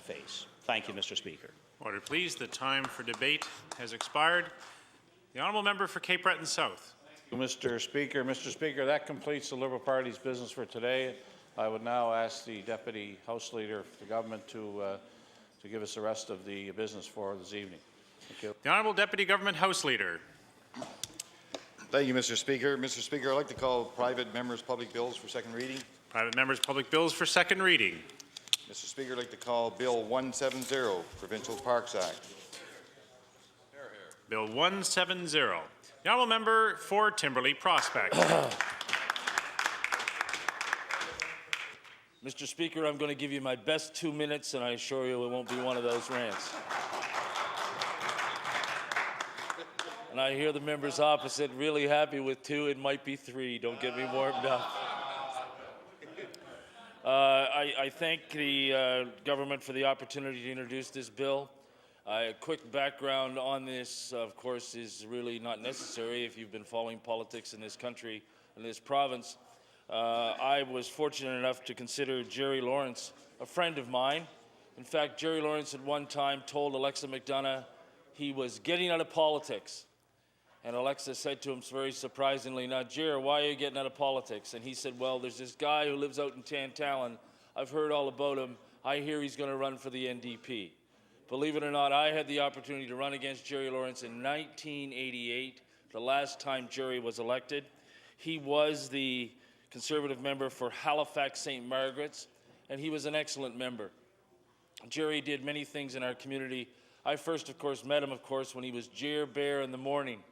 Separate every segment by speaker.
Speaker 1: face. Thank you, Mr. Speaker.
Speaker 2: Order, please. The time for debate has expired. The honourable member for Cape Breton South.
Speaker 3: Mr. Speaker. Mr. Speaker, that completes the Liberal Party's business for today. I would now ask the Deputy House Leader of the Government to give us the rest of the business for this evening. Thank you.
Speaker 2: The Honourable Deputy Government House Leader.
Speaker 4: Thank you, Mr. Speaker. Mr. Speaker, I'd like to call private members' public bills for second reading.
Speaker 2: Private members' public bills for second reading.
Speaker 4: Mr. Speaker, I'd like to call Bill 170, Provincial Parks Act.
Speaker 2: Bill 170. The honourable member for Timberley Prospect.
Speaker 5: Mr. Speaker, I'm going to give you my best 2 minutes, and I assure you it won't be one of those rants. And I hear the members opposite really happy with 2. It might be 3. Don't get me warmed up. I thank the government for the opportunity to introduce this bill. A quick background on this, of course, is really not necessary if you've been following politics in this country, in this province. I was fortunate enough to consider Jerry Lawrence a friend of mine. In fact, Jerry Lawrence at one time told Alexa McDonough he was getting out of politics. And Alexa said to him very surprisingly, "Now, Jerry, why are you getting out of politics?" And he said, "Well, there's this guy who lives out in Tantallon. I've heard all about him. I hear he's going to run for the NDP." Believe it or not, I had the opportunity to run against Jerry Lawrence in 1988, the last time Jerry was elected. He was the Conservative member for Halifax St. Margaret's, and he was an excellent member. Jerry did many things in our community. I first, of course, met him, when he was Jer Bear in the morning.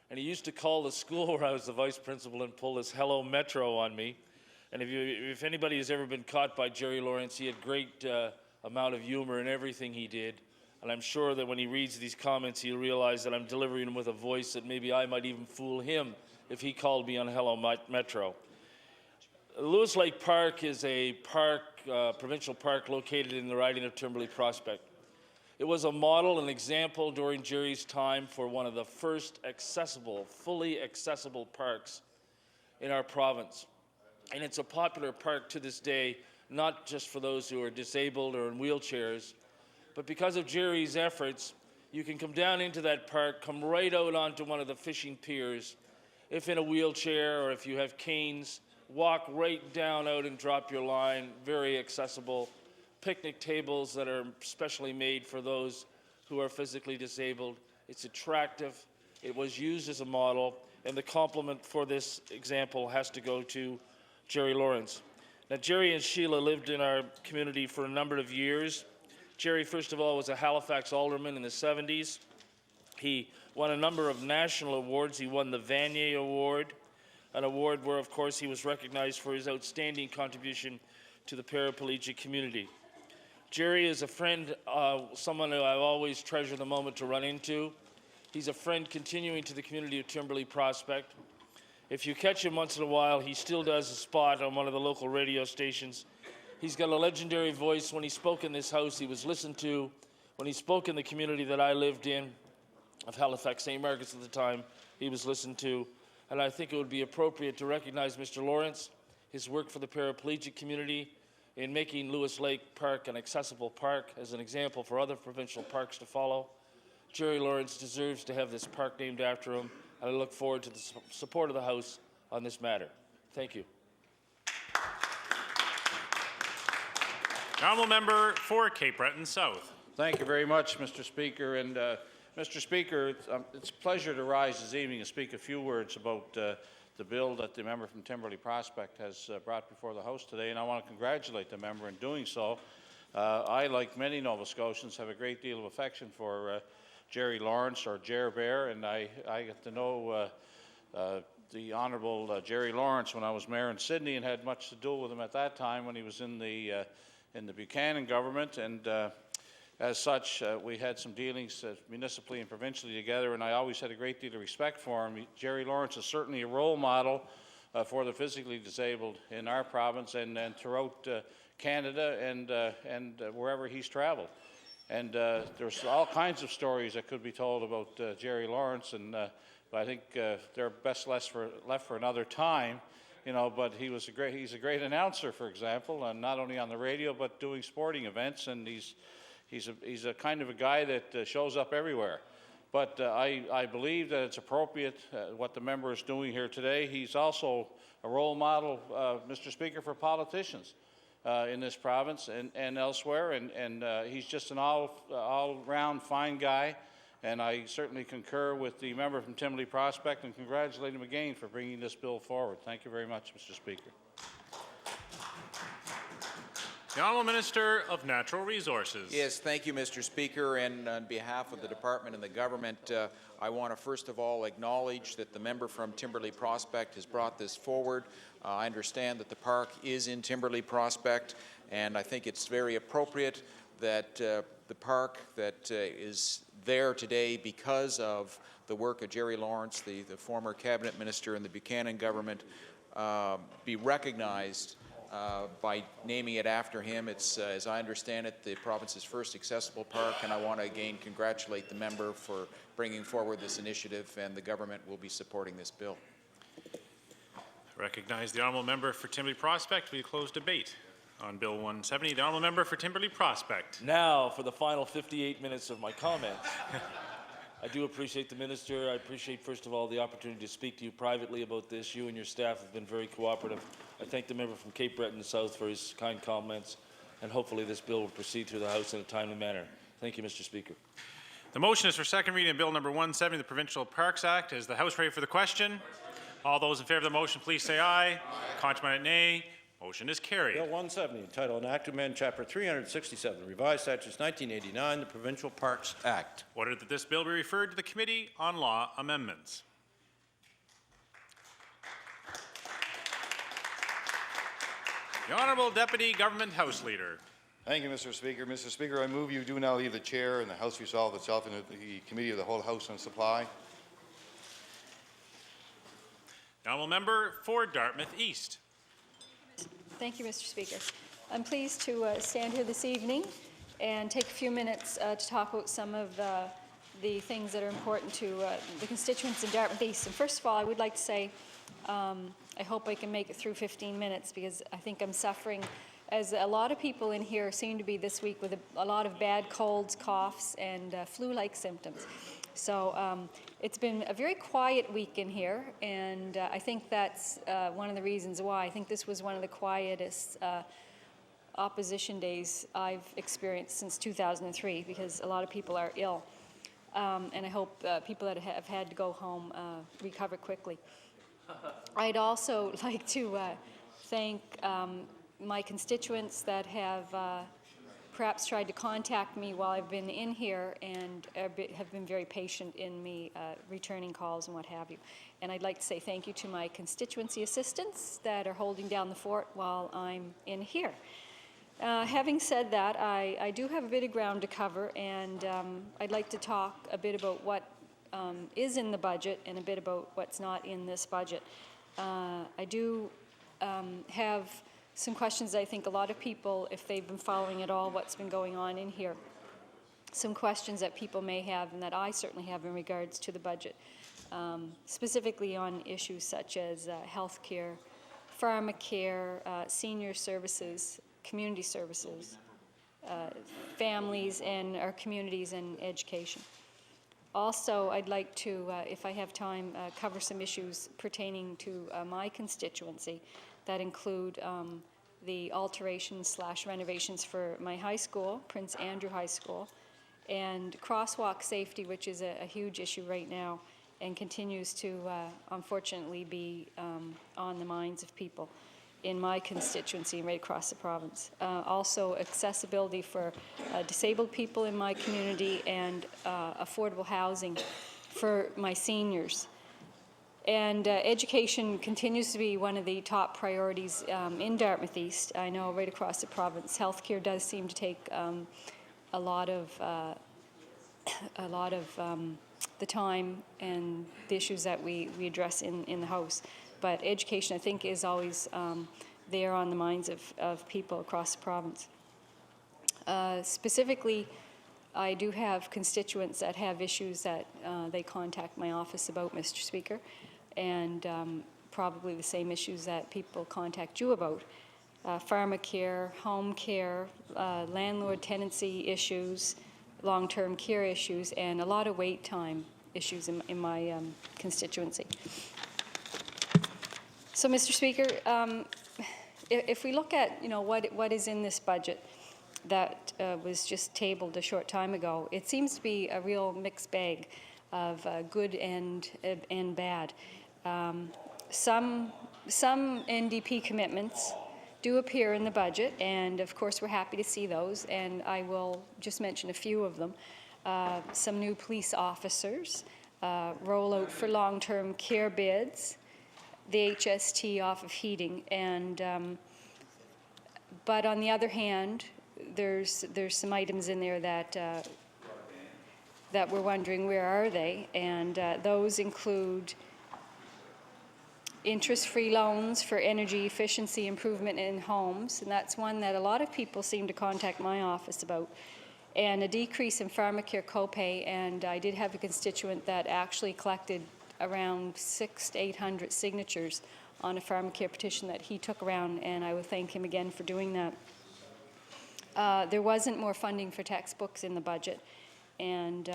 Speaker 5: And he used to call the school where I was the vice principal and pull this "Hello Metro" on me. And if anybody has ever been caught by Jerry Lawrence, he had great amount of humor in everything he did. And I'm sure that when he reads these comments, he'll realize that I'm delivering them with a voice that maybe I might even fool him if he called me on Hello Metro. Lewis Lake Park is a provincial park located in the riding of Timberley Prospect. It was a model, an example during Jerry's time for one of the first fully accessible parks in our province. And it's a popular park to this day, not just for those who are disabled or in wheelchairs, but because of Jerry's efforts, you can come down into that park, come right out onto one of the fishing piers, if in a wheelchair or if you have canes, walk right down out and drop your line, very accessible. Picnic tables that are specially made for those who are physically disabled. It's attractive. It was used as a model, and the compliment for this example has to go to Jerry Lawrence. Now, Jerry and Sheila lived in our community for a number of years. Jerry, first of all, was a Halifax alderman in the 70s. He won a number of national awards. He won the Vanier Award, an award where, of course, he was recognized for his outstanding contribution to the paraplegic community. Jerry is a friend, someone who I've always treasured the moment to run into. He's a friend continuing to the community of Timberley Prospect. If you catch him once in a while, he still does a spot on one of the local radio stations. He's got a legendary voice. When he spoke in this house, he was listened to. When he spoke in the community that I lived in, of Halifax St. Margaret's at the time, he was listened to. And I think it would be appropriate to recognize Mr. Lawrence, his work for the paraplegic community, in making Lewis Lake Park an accessible park as an example for other provincial parks to follow. Jerry Lawrence deserves to have this park named after him, and I look forward to the support of the House on this matter. Thank you.
Speaker 2: Honourable member for Cape Breton South.
Speaker 3: Thank you very much, Mr. Speaker. And Mr. Speaker, it's a pleasure to rise this evening and speak a few words about the bill that the member from Timberley Prospect has brought before the House today, and I want to congratulate the member in doing so. I, like many Nova Scotians, have a great deal of affection for Jerry Lawrence, or Jer Bear, and I got to know the Honourable Jerry Lawrence when I was mayor in Sydney and had much to do with him at that time when he was in the Buchanan government, and as such, we had some dealings municipally and provincially together, and I always had a great deal of respect for him. Jerry Lawrence is certainly a role model for the physically disabled in our province and throughout Canada and wherever he's traveled. And there's all kinds of stories that could be told about Jerry Lawrence, and but I think they're best left for another time. you know, but he's a great announcer, for example, and not only on the radio, but doing sporting events, and he's a kind of a guy that shows up everywhere. But I believe that it's appropriate what the member is doing here today. He's also a role model, Mr. Speaker, for politicians in this province and elsewhere, and he's just an all-round fine guy, and I certainly concur with the member from Timberley Prospect and congratulate him again for bringing this bill forward. Thank you very much, Mr. Speaker.
Speaker 2: The Honourable Minister of Natural Resources.
Speaker 6: Yes, thank you, Mr. Speaker. And on behalf of the Department and the Government, I want to first of all acknowledge that the member from Timberley Prospect has brought this forward. I understand that the park is in Timberley Prospect, and I think it's very appropriate that the park that is there today because of the work of Jerry Lawrence, the former cabinet minister in the Buchanan government, be recognized by naming it after him. It's, as I understand it, the province's first accessible park, and I want to again congratulate the member for bringing forward this initiative, and the government will be supporting this bill.
Speaker 2: I recognize the Honourable Member for Timberley Prospect. We close debate on Bill 170. The Honourable Member for Timberley Prospect.
Speaker 5: Now for the final 58 minutes of my comments. I do appreciate the Minister. I appreciate, first of all, the opportunity to speak to you privately about this. You and your staff have been very cooperative. I thank the member from Cape Breton South for his kind comments, and hopefully this bill will proceed through the House in a timely manner. Thank you, Mr. Speaker.
Speaker 2: The motion is for second reading of Bill number 170, the Provincial Parks Act. Is the House ready for the question? All those in favour of the motion, please say aye. Contrary, nay. Motion is carried.
Speaker 7: Bill 170, entitled An Act to Amend Chapter 367, Revised Statutes 1989, the Provincial Parks Act.
Speaker 2: Ordered that this bill be referred to the Committee on Law Amendments. The Honourable Deputy Government House Leader.
Speaker 4: Thank you, Mr. Speaker. Mr. Speaker, I move you do now leave the chair and the House resolve itself into the Committee of the Whole House on Supply.
Speaker 2: The Honourable Member for Dartmouth East.
Speaker 8: Thank you, Mr. Speaker. I'm pleased to stand here this evening and take a few minutes to talk about some of the things that are important to the constituents in Dartmouth East. And first of all, I would like to say I hope I can make it through 15 minutes because I think I'm suffering, as a lot of people in here seem to be this week, with a lot of bad colds, coughs, and flu-like symptoms. So it's been a very quiet week in here, and I think that's one of the reasons why. I think this was one of the quietest opposition days I've experienced since 2003 because a lot of people are ill. And I hope people that have had to go home recover quickly. I'd also like to thank my constituents that have perhaps tried to contact me while I've been in here and have been very patient in me returning calls and what have you. And I'd like to say thank you to my constituency assistants that are holding down the fort while I'm in here. Having said that, I do have a bit of ground to cover, and I'd like to talk a bit about what is in the budget and a bit about what's not in this budget. I do have some questions I think a lot of people, if they've been following at all what's been going on in here, some questions that people may have and that I certainly have in regards to the budget, specifically on issues such as health care, pharmacare, senior services, community services, families and our communities and education. Also, I'd like to, if I have time, cover some issues pertaining to my constituency that include the alterations/renovations for my high school, Prince Andrew High School, and crosswalk safety, which is a huge issue right now and continues to unfortunately be on the minds of people in my constituency and right across the province. Also, accessibility for disabled people in my community and affordable housing for my seniors. And education continues to be one of the top priorities in Dartmouth East. I know right across the province, healthcare does seem to take a lot of the time and the issues that we address in the House. But education, I think, is always there on the minds of people across the province. Specifically, I do have constituents that have issues that they contact my office about, Mr. Speaker, and probably the same issues that people contact you about. Pharmacare, home care, landlord tenancy issues, long-term care issues, and a lot of wait time issues in my constituency. So, Mr. Speaker, if we look at what is in this budget that was just tabled a short time ago, it seems to be a real mixed bag of good and bad. Some NDP commitments do appear in the budget, and of course we're happy to see those, and I will just mention a few of them. Some new police officers, rollout for long-term care beds, the HST off of heating, and but on the other hand, there's some items in there that that we're wondering where are they, and those include interest-free loans for energy efficiency improvement in homes, and that's one that a lot of people seem to contact my office about, and a decrease in pharmacare copay, and I did have a constituent that actually collected around 600 to 800 signatures on a pharmacare petition that he took around, and I would thank him again for doing that. There wasn't more funding for textbooks in the budget, and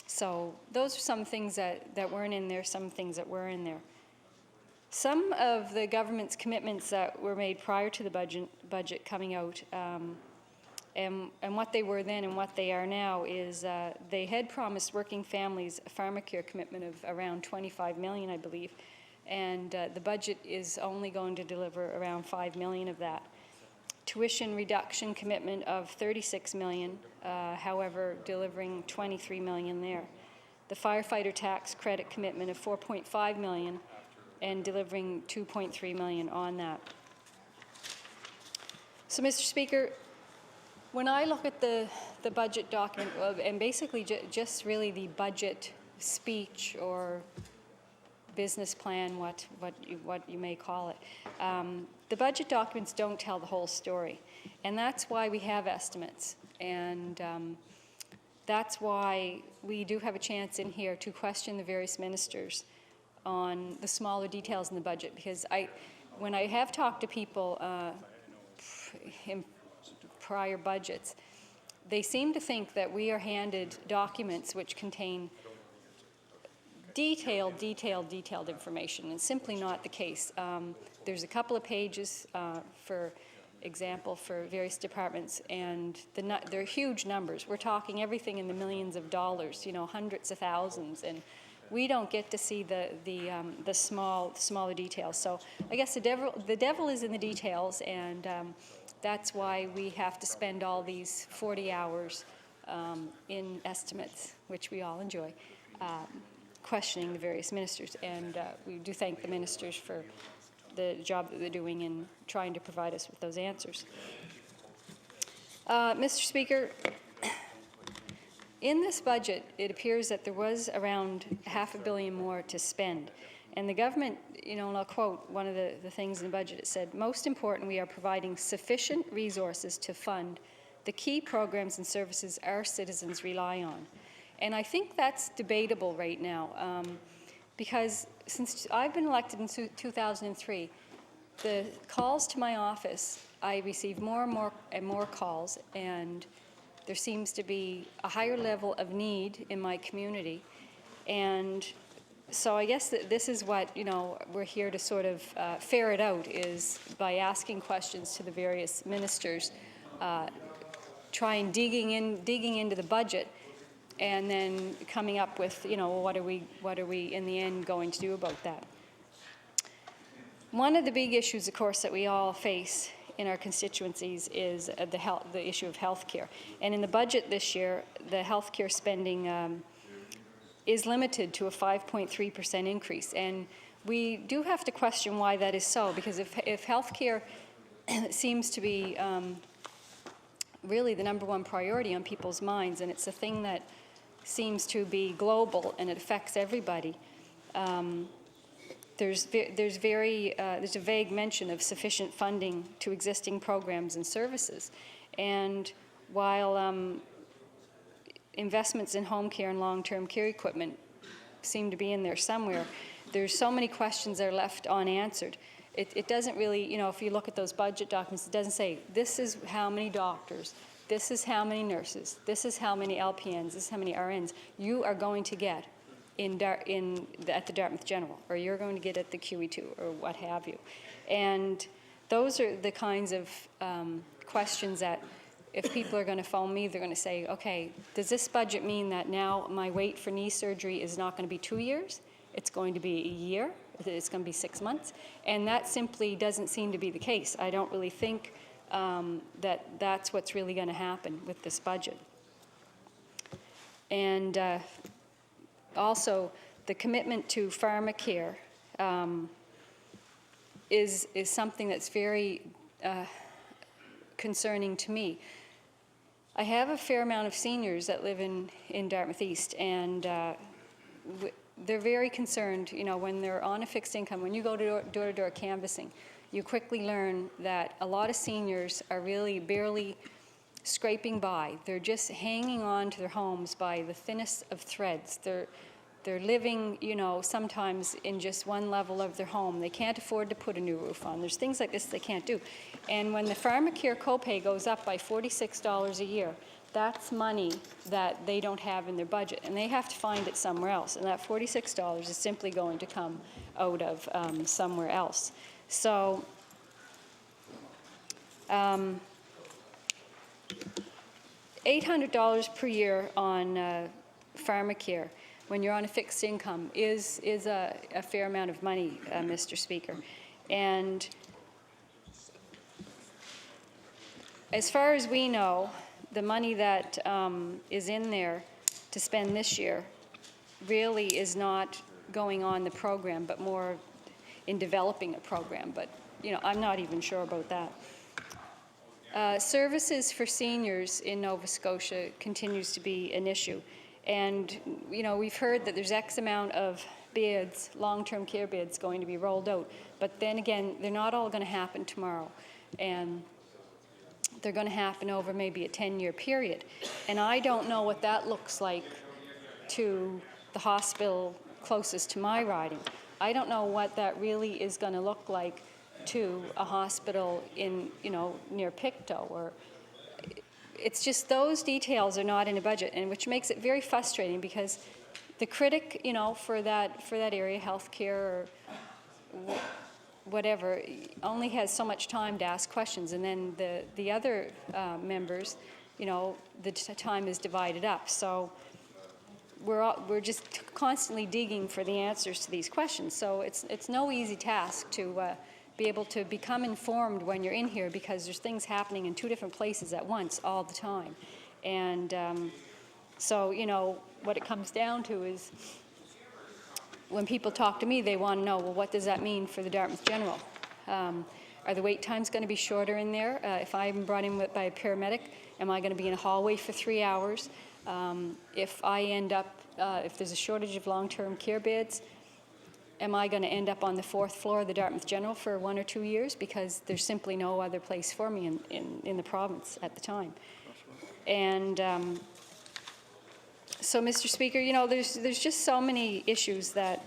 Speaker 8: so those are some things that weren't in there, some things that were in there. Some of the government's commitments that were made prior to the budget coming out, and what they were then and what they are now is they had promised working families a pharmacare commitment of around $25 million, I believe, and the budget is only going to deliver around $5 million of that. Tuition reduction commitment of $36 million, however, delivering $23 million there. The firefighter tax credit commitment of $4.5 million and delivering $2.3 million on that. So, Mr. Speaker, when I look at the budget document, and basically just really the budget speech or business plan, what you may call it, the budget documents don't tell the whole story, and that's why we have estimates, and that's why we do have a chance in here to question the various ministers on the smaller details in the budget, because when I have talked to people in prior budgets, they seem to think that we are handed documents which contain detailed information, and simply not the case. There's a couple of pages, for example, for various departments, and they're huge numbers. We're talking everything in the millions of dollars, hundreds of thousands, and we don't get to see the smaller details. So I guess the devil is in the details, and that's why we have to spend all these 40 hours in estimates, which we all enjoy, questioning the various ministers. And we do thank the ministers for the job that they're doing in trying to provide us with those answers. Mr. Speaker, in this budget, it appears that there was around $500 million more to spend. And the government, and I'll quote one of the things in the budget, it said, "Most important, we are providing sufficient resources to fund the key programs and services our citizens rely on." And I think that's debatable right now, because since I've been elected in 2003, the calls to my office, I receive more and more calls, and there seems to be a higher level of need in my community. And so I guess that this is what, we're here to sort of ferret out, is by asking questions to the various ministers, digging into the budget, and then coming up with, what are we in the end going to do about that? One of the big issues, of course, that we all face in our constituencies is the issue of health care. And in the budget this year, the health care spending is limited to a 5.3% increase. And we do have to question why that is so, because if health care seems to be really the #1 priority on people's minds, and it's a thing that seems to be global and it affects everybody, there's a vague mention of sufficient funding to existing programs and services. And while investments in home care and long-term care equipment seem to be in there somewhere, there's so many questions that are left unanswered. It doesn't really, you know, if you look at those budget documents, it doesn't say, this is how many doctors, this is how many nurses, this is how many LPNs, this is how many RNs you are going to get at the Dartmouth General, or you're going to get at the QE2, or what have you. And those are the kinds of questions that if people are going to phone me, they're going to say, okay, does this budget mean that now my wait for knee surgery is not going to be 2 years? It's going to be a year? It's going to be 6 months? And that simply doesn't seem to be the case. I don't really think that that's what's really going to happen with this budget. And also, the commitment to pharmacare is something that's very concerning to me. I have a fair amount of seniors that live in Dartmouth East, and they're very concerned, you know, when they're on a fixed income. When you go to door-to-door canvassing, you quickly learn that a lot of seniors are really barely scraping by. They're just hanging on to their homes by the thinnest of threads. They're living, you know, sometimes in just one level of their home. They can't afford to put a new roof on. There's things like this they can't do. And when the pharmacare copay goes up by $46 a year, that's money that they don't have in their budget, and they have to find it somewhere else. And that $46 is simply going to come out of somewhere else. So $800 per year on pharmacare when you're on a fixed income is a fair amount of money, Mr. Speaker. And as far as we know, the money that is in there to spend this year really is not going on the program, but more in developing a program. But, you know, I'm not even sure about that. Services for seniors in Nova Scotia continues to be an issue. And, you know, we've heard that there's X amount of beds, long-term care beds, going to be rolled out. But then again, they're not all going to happen tomorrow. And they're going to happen over maybe a 10-year period. And I don't know what that looks like to the hospital closest to my riding. I don't know what that really is going to look like to a hospital in, you know, near Pictou, or it's just those details are not in a budget, and which makes it very frustrating because the critic, you know, for that area, healthcare or whatever, only has so much time to ask questions, and then the other members, you know, the time is divided up. So we're just constantly digging for the answers to these questions. So it's no easy task to be able to become informed when you're in here, because there's things happening in 2 different places at once all the time. And so, you know, what it comes down to is when people talk to me, they want to know, well, what does that mean for the Dartmouth General? Are the wait times going to be shorter in there? If I'm brought in by a paramedic, am I going to be in a hallway for 3 hours? If I end up, if there's a shortage of long-term care beds, am I going to end up on the 4th floor of the Dartmouth General for 1 or 2 years, because there's simply no other place for me in the province at the time? And so, Mr. Speaker, you know, there's just so many issues that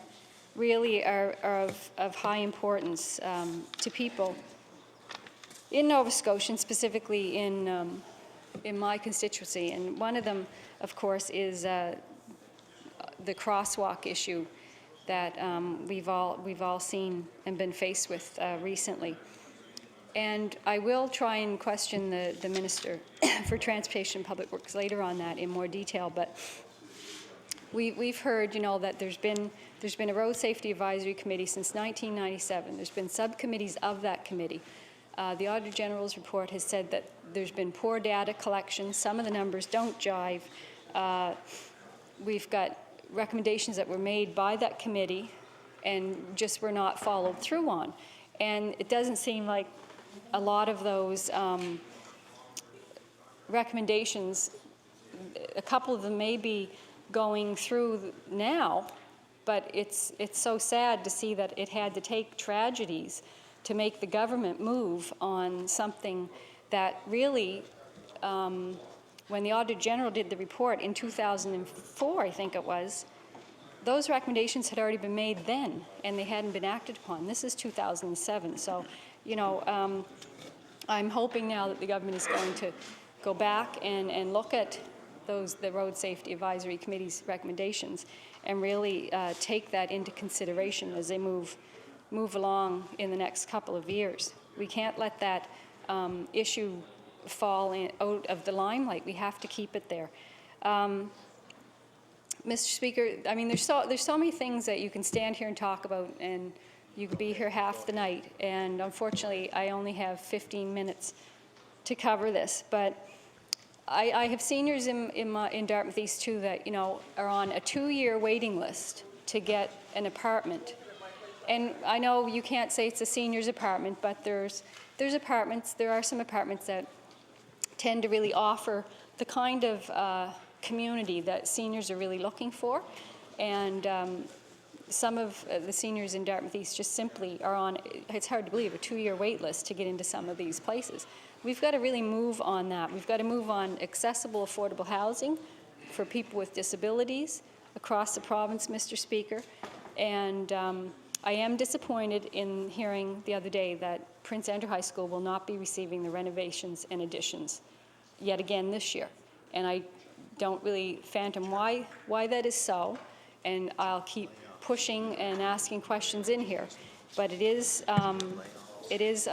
Speaker 8: really are of high importance to people in Nova Scotia, and specifically in my constituency. And one of them, of course, is the crosswalk issue that we've all seen and been faced with recently. And I will try and question the Minister for Transportation and Public Works later on that in more detail, but we've heard, you know, that there's been a Road Safety Advisory Committee since 1997. There's been subcommittees of that committee. The Auditor General's report has said that there's been poor data collection. Some of the numbers don't jive. We've got recommendations that were made by that committee and just were not followed through on. And it doesn't seem like a lot of those recommendations, a couple of them may be going through now, but it's so sad to see that it had to take tragedies to make the government move on something that really, when the Auditor General did the report in 2004, I think it was, those recommendations had already been made then, and they hadn't been acted upon. This is 2007, so, you know, I'm hoping now that the government is going to go back and look at the Road Safety Advisory Committee's recommendations and really take that into consideration as they move along in the next couple of years. We can't let that issue fall out of the limelight. We have to keep it there. Mr. Speaker, I mean, there's so many things that you can stand here and talk about, and you could be here half the night. And unfortunately, I only have 15 minutes to cover this. But I have seniors in Dartmouth East too that, you know, are on a 2-year waiting list to get an apartment. And I know you can't say it's a senior's apartment, but there's apartments. There are some apartments that tend to really offer the kind of community that seniors are really looking for. And some of the seniors in Dartmouth East just simply are on, it's hard to believe, a 2-year wait list to get into some of these places. We've got to really move on that. We've got to move on accessible, affordable housing for people with disabilities across the province, Mr. Speaker. And I am disappointed in hearing the other day that Prince Andrew High School will not be receiving the renovations and additions yet again this year. And I don't really fathom why that is so, and I'll keep pushing and asking questions in here. But it is a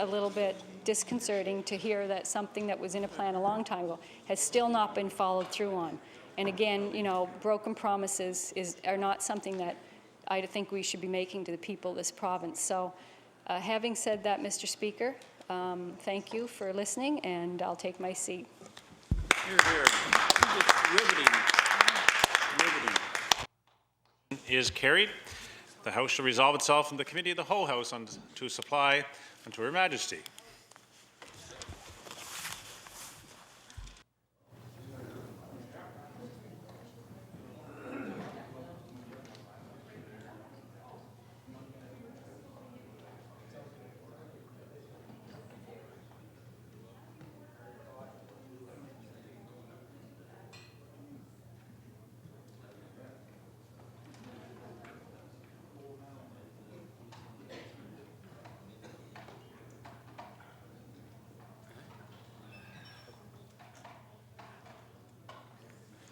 Speaker 8: little bit disconcerting to hear that something that was in a plan a long time ago has still not been followed through on. And again, you know, broken promises are not something that I think we should be making to the people of this province. So having said that, Mr. Speaker, thank you for listening, and I'll take my seat.
Speaker 7: Hear, hear. Riveting.
Speaker 2: Is carried. The House shall resolve itself in the Committee of the Whole House to supply unto Her Majesty.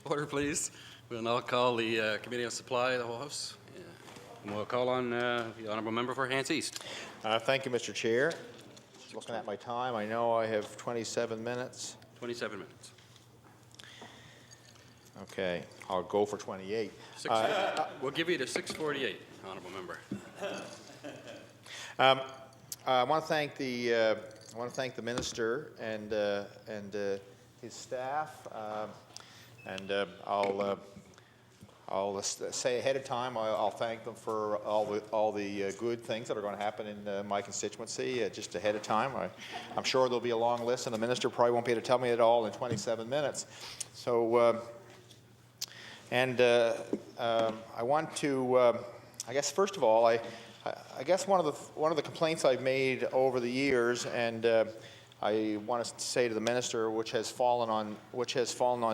Speaker 9: Order, please. We'll now call the Committee on Supply of the whole House. And we'll call on the Honourable Member for Hants East.
Speaker 10: Thank you, Mr. Chair. Just looking at my time, I know I have 27 minutes.
Speaker 9: 27 minutes.
Speaker 10: Okay, I'll go for 28.
Speaker 9: We'll give you to 6:48, Honourable Member.
Speaker 10: I want to thank the minister and his staff. I'll say ahead of time, I'll thank them for all the good things that are going to happen in my constituency just ahead of time. I'm sure there'll be a long list, and the minister probably won't be able to tell me it all in 27 minutes. So, I want to, I guess first of all, I guess one of the complaints I've made over the years, and I want to say to the minister, which has fallen on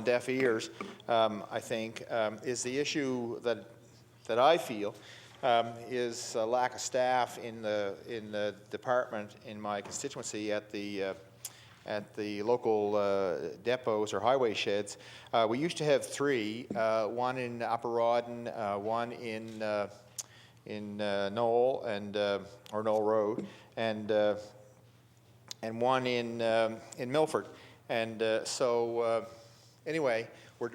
Speaker 10: deaf ears, I think, is the issue that I feel is a lack of staff in the department in my constituency at the local depots or highway sheds. We used to have 3, one in Upper Rawdon, one in Knoll or Knoll Road, and one in Milford. And anyway,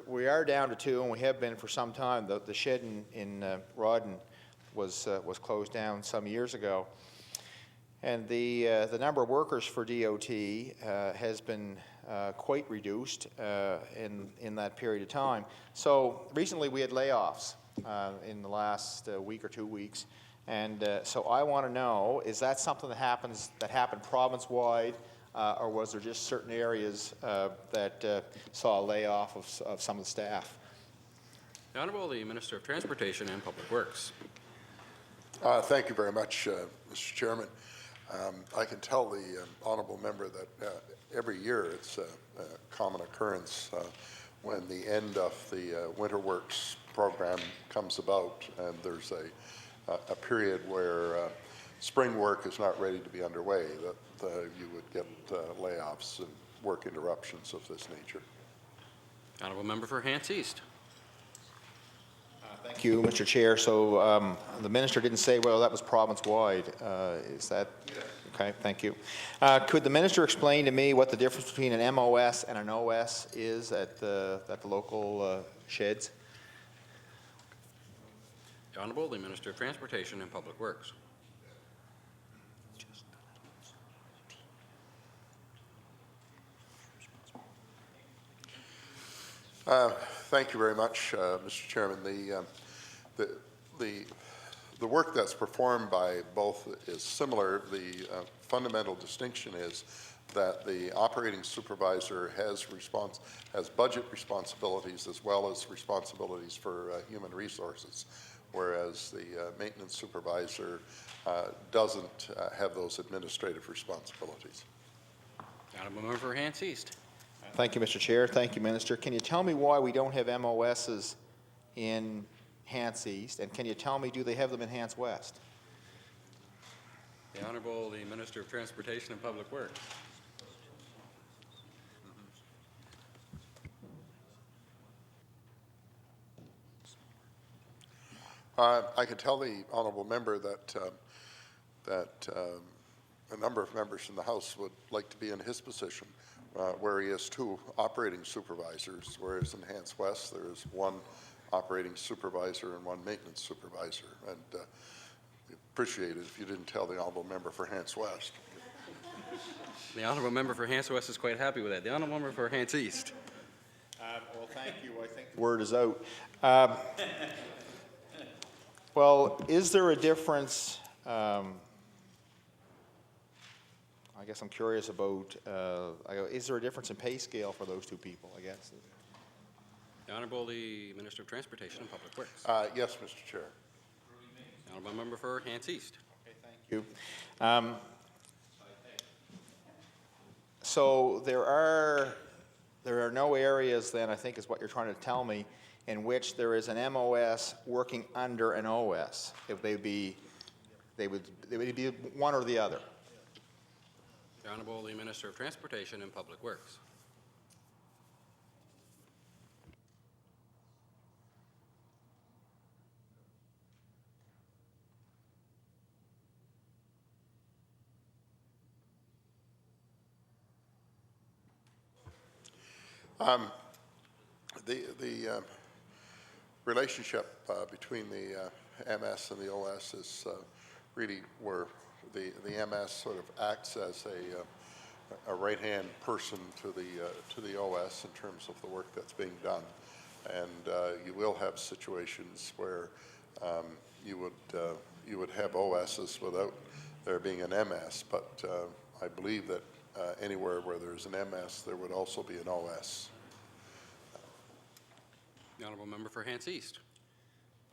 Speaker 10: we are down to 2, and we have been for some time. The shed in Rawdon was closed down some years ago. And the number of workers for DOT has been quite reduced in that period of time. So recently we had layoffs in the last week or 2 weeks. And so I want to know, is that something that happened province-wide, or was there just certain areas that saw a layoff of some of the staff?
Speaker 9: The Honourable the Minister of Transportation and Public Works.
Speaker 11: Thank you very much, Mr. Chairman. I can tell the honourable member that every year it's a common occurrence when the end of the winter works program comes about and there's a period where spring work is not ready to be underway, that you would get layoffs and work interruptions of this nature.
Speaker 9: Honourable member for Hants East.
Speaker 10: Thank you, Mr. Chair. So the minister didn't say, well, that was province-wide. Is that? Okay, thank you. Could the minister explain to me what the difference between an MOS and an OS is at the local sheds?
Speaker 9: The Honourable, the Minister of Transportation and Public Works.
Speaker 11: Thank you very much, Mr. Chairman. The work that's performed by both is similar. The fundamental distinction is that the operating supervisor has budget responsibilities as well as responsibilities for human resources, whereas the maintenance supervisor doesn't have those administrative responsibilities.
Speaker 9: Honourable member for Hants East.
Speaker 10: Thank you, Mr. Chair. Thank you, Minister. Can you tell me why we don't have MOSs in Hants East? And can you tell me, do they have them in Hants West?
Speaker 9: The Honourable, the Minister of Transportation and Public Works.
Speaker 11: I can tell the honourable member that a number of members in the House would like to be in his position, where he has two operating supervisors, whereas in Hants West there is one operating supervisor and one maintenance supervisor. And appreciate it if you didn't tell the honourable member for Hants West.
Speaker 9: The Honourable member for Hants West is quite happy with that. The Honourable member for Hants East.
Speaker 10: Well, thank you. I think the word is out. Well, is there a difference? I guess I'm curious about, is there a difference in pay scale for those two people, I guess?
Speaker 9: The Honourable, the Minister of Transportation and Public Works.
Speaker 11: Yes, Mr. Chair.
Speaker 9: The Honourable member for Hants East.
Speaker 10: Okay, thank you. So there are no areas then, I think is what you're trying to tell me, in which there is an MOS working under an OS. If they would be one or the other.
Speaker 9: The Honourable, the Minister of Transportation and Public Works.
Speaker 11: The relationship between the MS and the OS is really where the MS sort of acts as a right-hand person to the OS in terms of the work that's being done, and you will have situations where you would have OSs without there being an MS, but I believe that anywhere where there's an MS, there would also be an OS.
Speaker 9: The Honourable member for Hants East.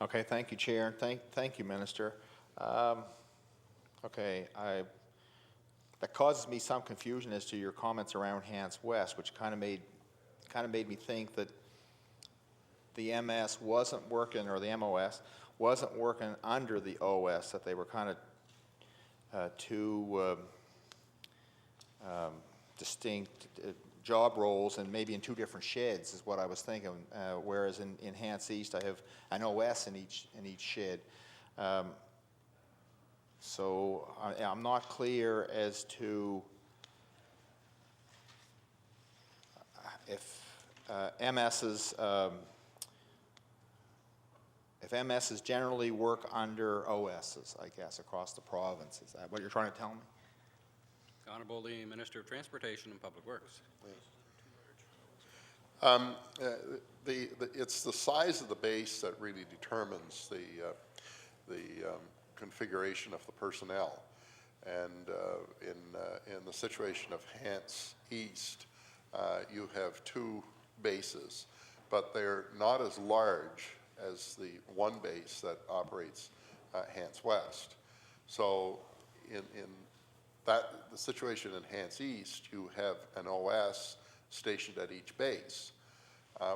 Speaker 10: Okay, thank you, Chair. Thank you, Minister. Okay, that causes me some confusion as to your comments around Hants West, which kind of made me think that the MS wasn't working, or the MOS wasn't working under the OS, that they were kind of two distinct job roles and maybe in two different sheds is what I was thinking, whereas in Hants East I have an OS in each shed. So I'm not clear as to if MSs generally work under OSs, I guess, across the province. Is that what you're trying to tell me?
Speaker 9: The Honourable, the Minister of Transportation and Public Works.
Speaker 11: It's the size of the base that really determines the configuration of the personnel, and in the situation of Hants East, you have two bases, but they're not as large as the one base that operates Hants West. So in the situation in Hants East, you have an OS stationed at each base.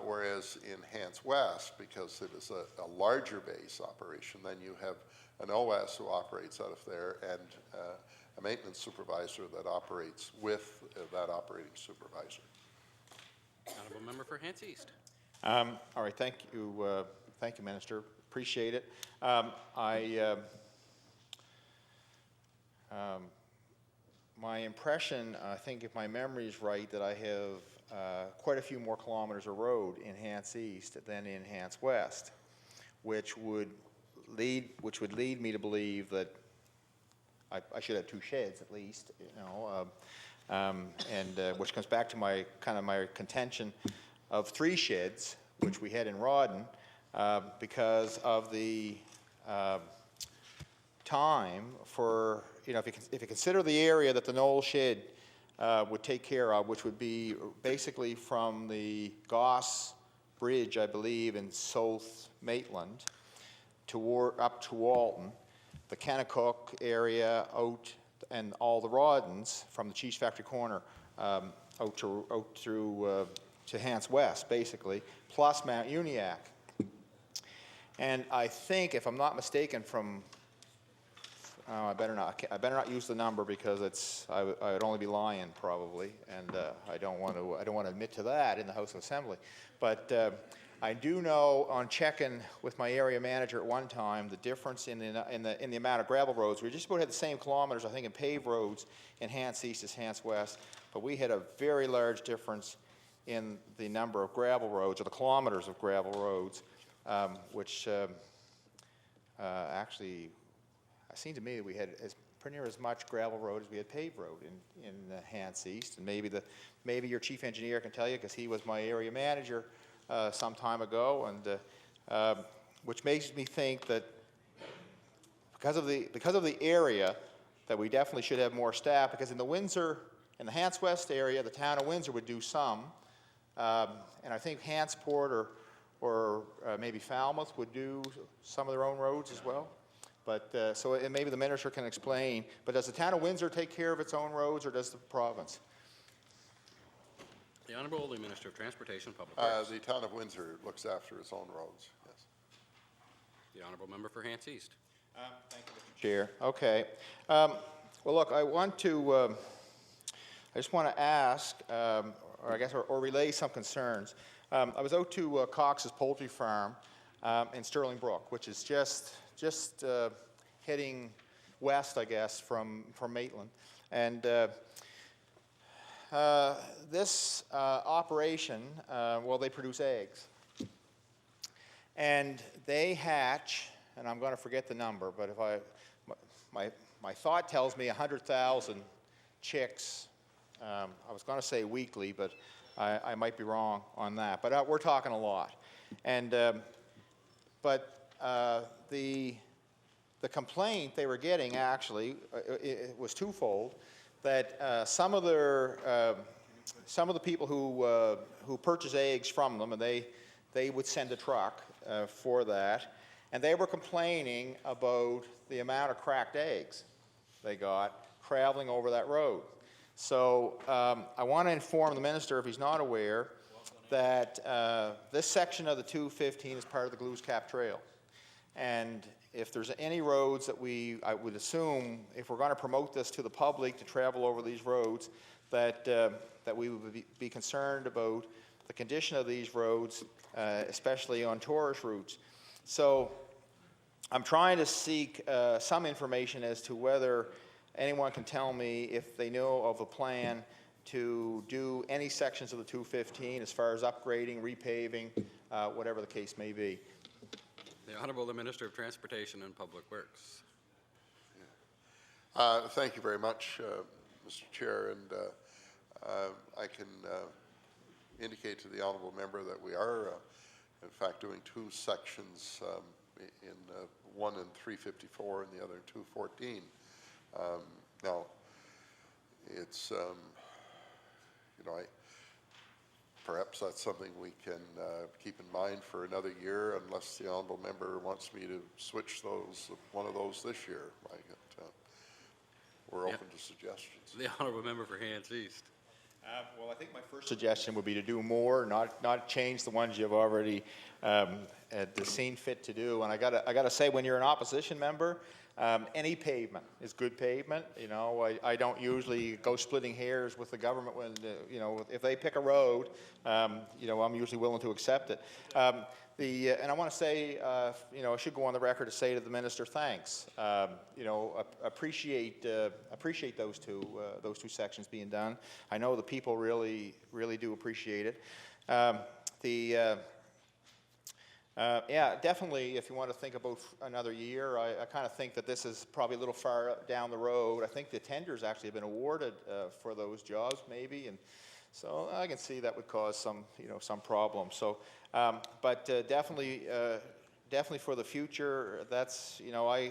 Speaker 11: Whereas in Hants West, because it is a larger base operation, then you have an OS who operates out of there and a maintenance supervisor that operates with that operating supervisor.
Speaker 9: Honourable member for Hants East.
Speaker 10: All right, thank you, Minister. Appreciate it. My impression, I think if my memory is right, that I have quite a few more kilometers of road in Hants East than in Hants West, which would lead me to believe that I should have 2 sheds at least, you know, which comes back to my contention of 3 sheds, which we had in Rawdon, because of the time for, you know, if you consider the area that the Knoll shed would take care of, which would be basically from the Goss Bridge, I believe, in South Maitland, up to Walton, the Kennecook area out, and all the Rawdons from the Cheese Factory Corner out through to Hants West, basically, plus Mount Uniacke. And I think, if I'm not mistaken, from I better not use the number because I would only be lying probably, and I don't want to admit to that in the House of Assembly. But I do know, on checking with my area manager at one time, the difference in the amount of gravel roads. We just about had the same kilometers, I think, in paved roads in Hants East as Hants West, but we had a very large difference in the number of gravel roads, or the kilometers of gravel roads, which actually, it seemed to me that we had pretty near as much gravel road as we had paved road in Hants East, and maybe your chief engineer can tell you, because he was my area manager some time ago, and which makes me think that because of the area, that we definitely should have more staff, because in the Hants West area, the town of Windsor would do some, and I think Hantsport or maybe Falmouth would do some of their own roads as well. But and maybe the minister can explain, but does the town of Windsor take care of its own roads, or does the province?
Speaker 9: The Honourable Minister of Transportation, Public Works.
Speaker 11: The town of Windsor looks after its own roads, yes.
Speaker 9: The Honourable Member for Hants East.
Speaker 10: Thank you, Mr. Chair. Okay. Well, look, I just want to ask, or relay some concerns. I was out to Cox's Poultry Farm in Sterling Brook, which is just heading west, I guess, from Maitland. And this operation, well, they produce eggs. And they hatch, and I'm going to forget the number, but my thought tells me 100,000 chicks. I was going to say weekly, but I might be wrong on that. But we're talking a lot. And the complaint they were getting, actually, it was twofold. That some of the people who purchase eggs from them, and they would send a truck for that, and they were complaining about the amount of cracked eggs they got traveling over that road. So I want to inform the minister, if he's not aware, that this section of the 215 is part of the Glues Cap Trail, and if there's any roads that I would assume, if we're going to promote this to the public to travel over these roads, that we would be concerned about the condition of these roads, especially on tourist routes. So I'm trying to seek some information as to whether anyone can tell me if they know of a plan to do any sections of the 215 as far as upgrading, repaving, whatever the case may be.
Speaker 9: The Honourable Minister of Transportation and Public Works.
Speaker 11: Thank you very much, Mr. Chair, and I can indicate to the honourable member that we are, in fact, doing 2 sections, in one in 354 and the other in 214. Now, it's perhaps that's something we can keep in mind for another year, unless the honourable member wants me to switch one of those this year. We're open to suggestions.
Speaker 9: The Honourable Member for Hants East.
Speaker 10: Well, I think my first suggestion would be to do more, not change the ones you've already seen fit to do. And I gotta say, when you're an opposition member, any pavement is good pavement. You know, I don't usually go splitting hairs with the government when, you know, if they pick a road, you know, I'm usually willing to accept it. And I want to say, you know, I should go on the record to say to the minister, thanks. You know, appreciate those two sections being done. I know the people really do appreciate it. Yeah, definitely, if you want to think about another year, I kind of think that this is probably a little far down the road. I think the tenders actually have been awarded for those jobs, maybe, and so I can see that would cause some, you know, some problems. So, but definitely for the future, that's, you know, I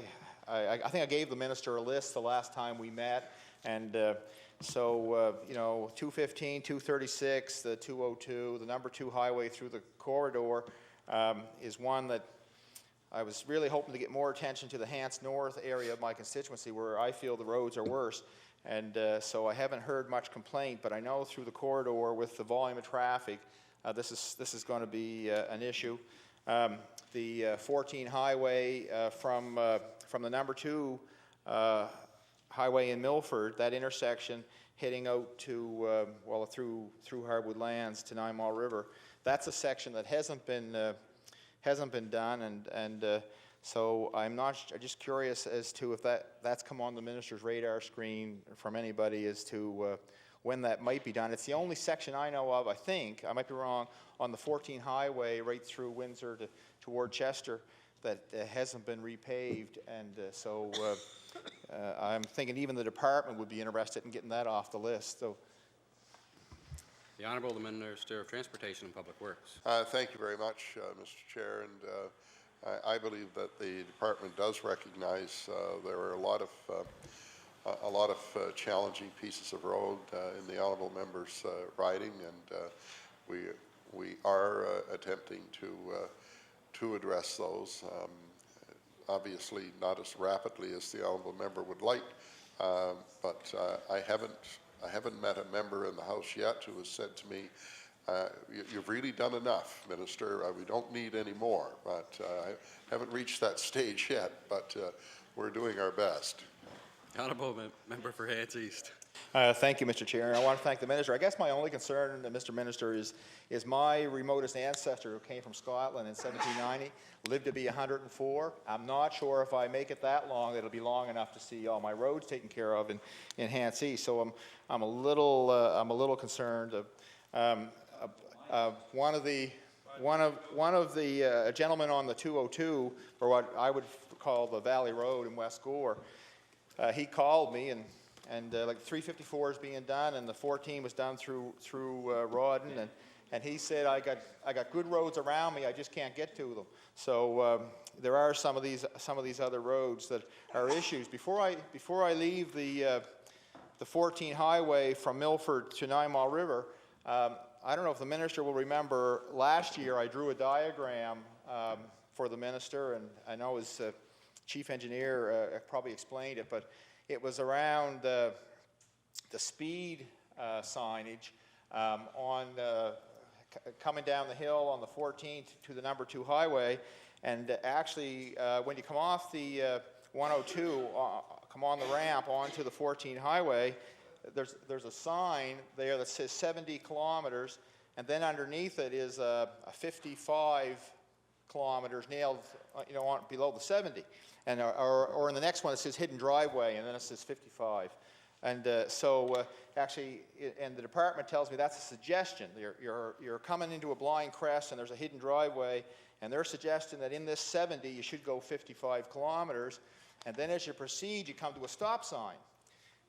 Speaker 10: think I gave the minister a list the last time we met, and so, you know, 215, 236, the 202, the number 2 highway through the corridor, is one that I was really hoping to get more attention to the Hants North area of my constituency where I feel the roads are worse. And so I haven't heard much complaint, but I know through the corridor with the volume of traffic, this is going to be an issue. The 14 highway from the number 2 highway in Milford, that intersection heading out to, well, through Hardwood Lands to Nine Mile River, that's a section that hasn't been done, and so I'm just curious as to if that's come on the minister's radar screen from anybody as to when that might be done. It's the only section I know of, I think, I might be wrong, on the 14 highway right through Windsor toward Chester that hasn't been repaved, and so I'm thinking even the department would be interested in getting that off the list. So.
Speaker 9: The Honourable the Minister of Transportation and Public Works.
Speaker 11: Thank you very much, Mr. Chair, and I believe that the department does recognize there are a lot of challenging pieces of road in the honourable member's riding, and we are attempting to address those. Obviously, not as rapidly as the honourable member would like, but I haven't met a member in the House yet who has said to me, you've really done enough, Minister. We don't need any more. But I haven't reached that stage yet, but we're doing our best.
Speaker 9: Honourable Member for Hants East.
Speaker 10: Thank you, Mr. Chair, and I want to thank the Minister. I guess my only concern, Mr. Minister, is my remotest ancestor who came from Scotland in 1790 lived to be 104. I'm not sure if I make it that long, it'll be long enough to see all my roads taken care of in Hants East. So I'm a little concerned. One of the gentlemen on the 202, or what I would call the Valley Road in West Gore, he called me and like 354 is being done, and the 14 was done through Rawdon, and he said, I got good roads around me, I just can't get to them. So there are some of these other roads that are issues. Before I leave the 14 highway from Milford to Nine Mile River, I don't know if the minister will remember, last year I drew a diagram for the minister, and I know his chief engineer probably explained it, but it was around the speed signage on coming down the hill on the 14th to the number 2 highway, and actually when you come off the 102, come on the ramp onto the 14 highway, there's a sign there that says 70 kilometers, and then underneath it is a 55 kilometers nailed, you know, on below the 70. And or in the next one it says hidden driveway, and then it says 55. And so actually, and the department tells me that's a suggestion. You're coming into a blind crest and there's a hidden driveway, and they're suggesting that in this 70 you should go 55 kilometers, and then as you proceed you come to a stop sign.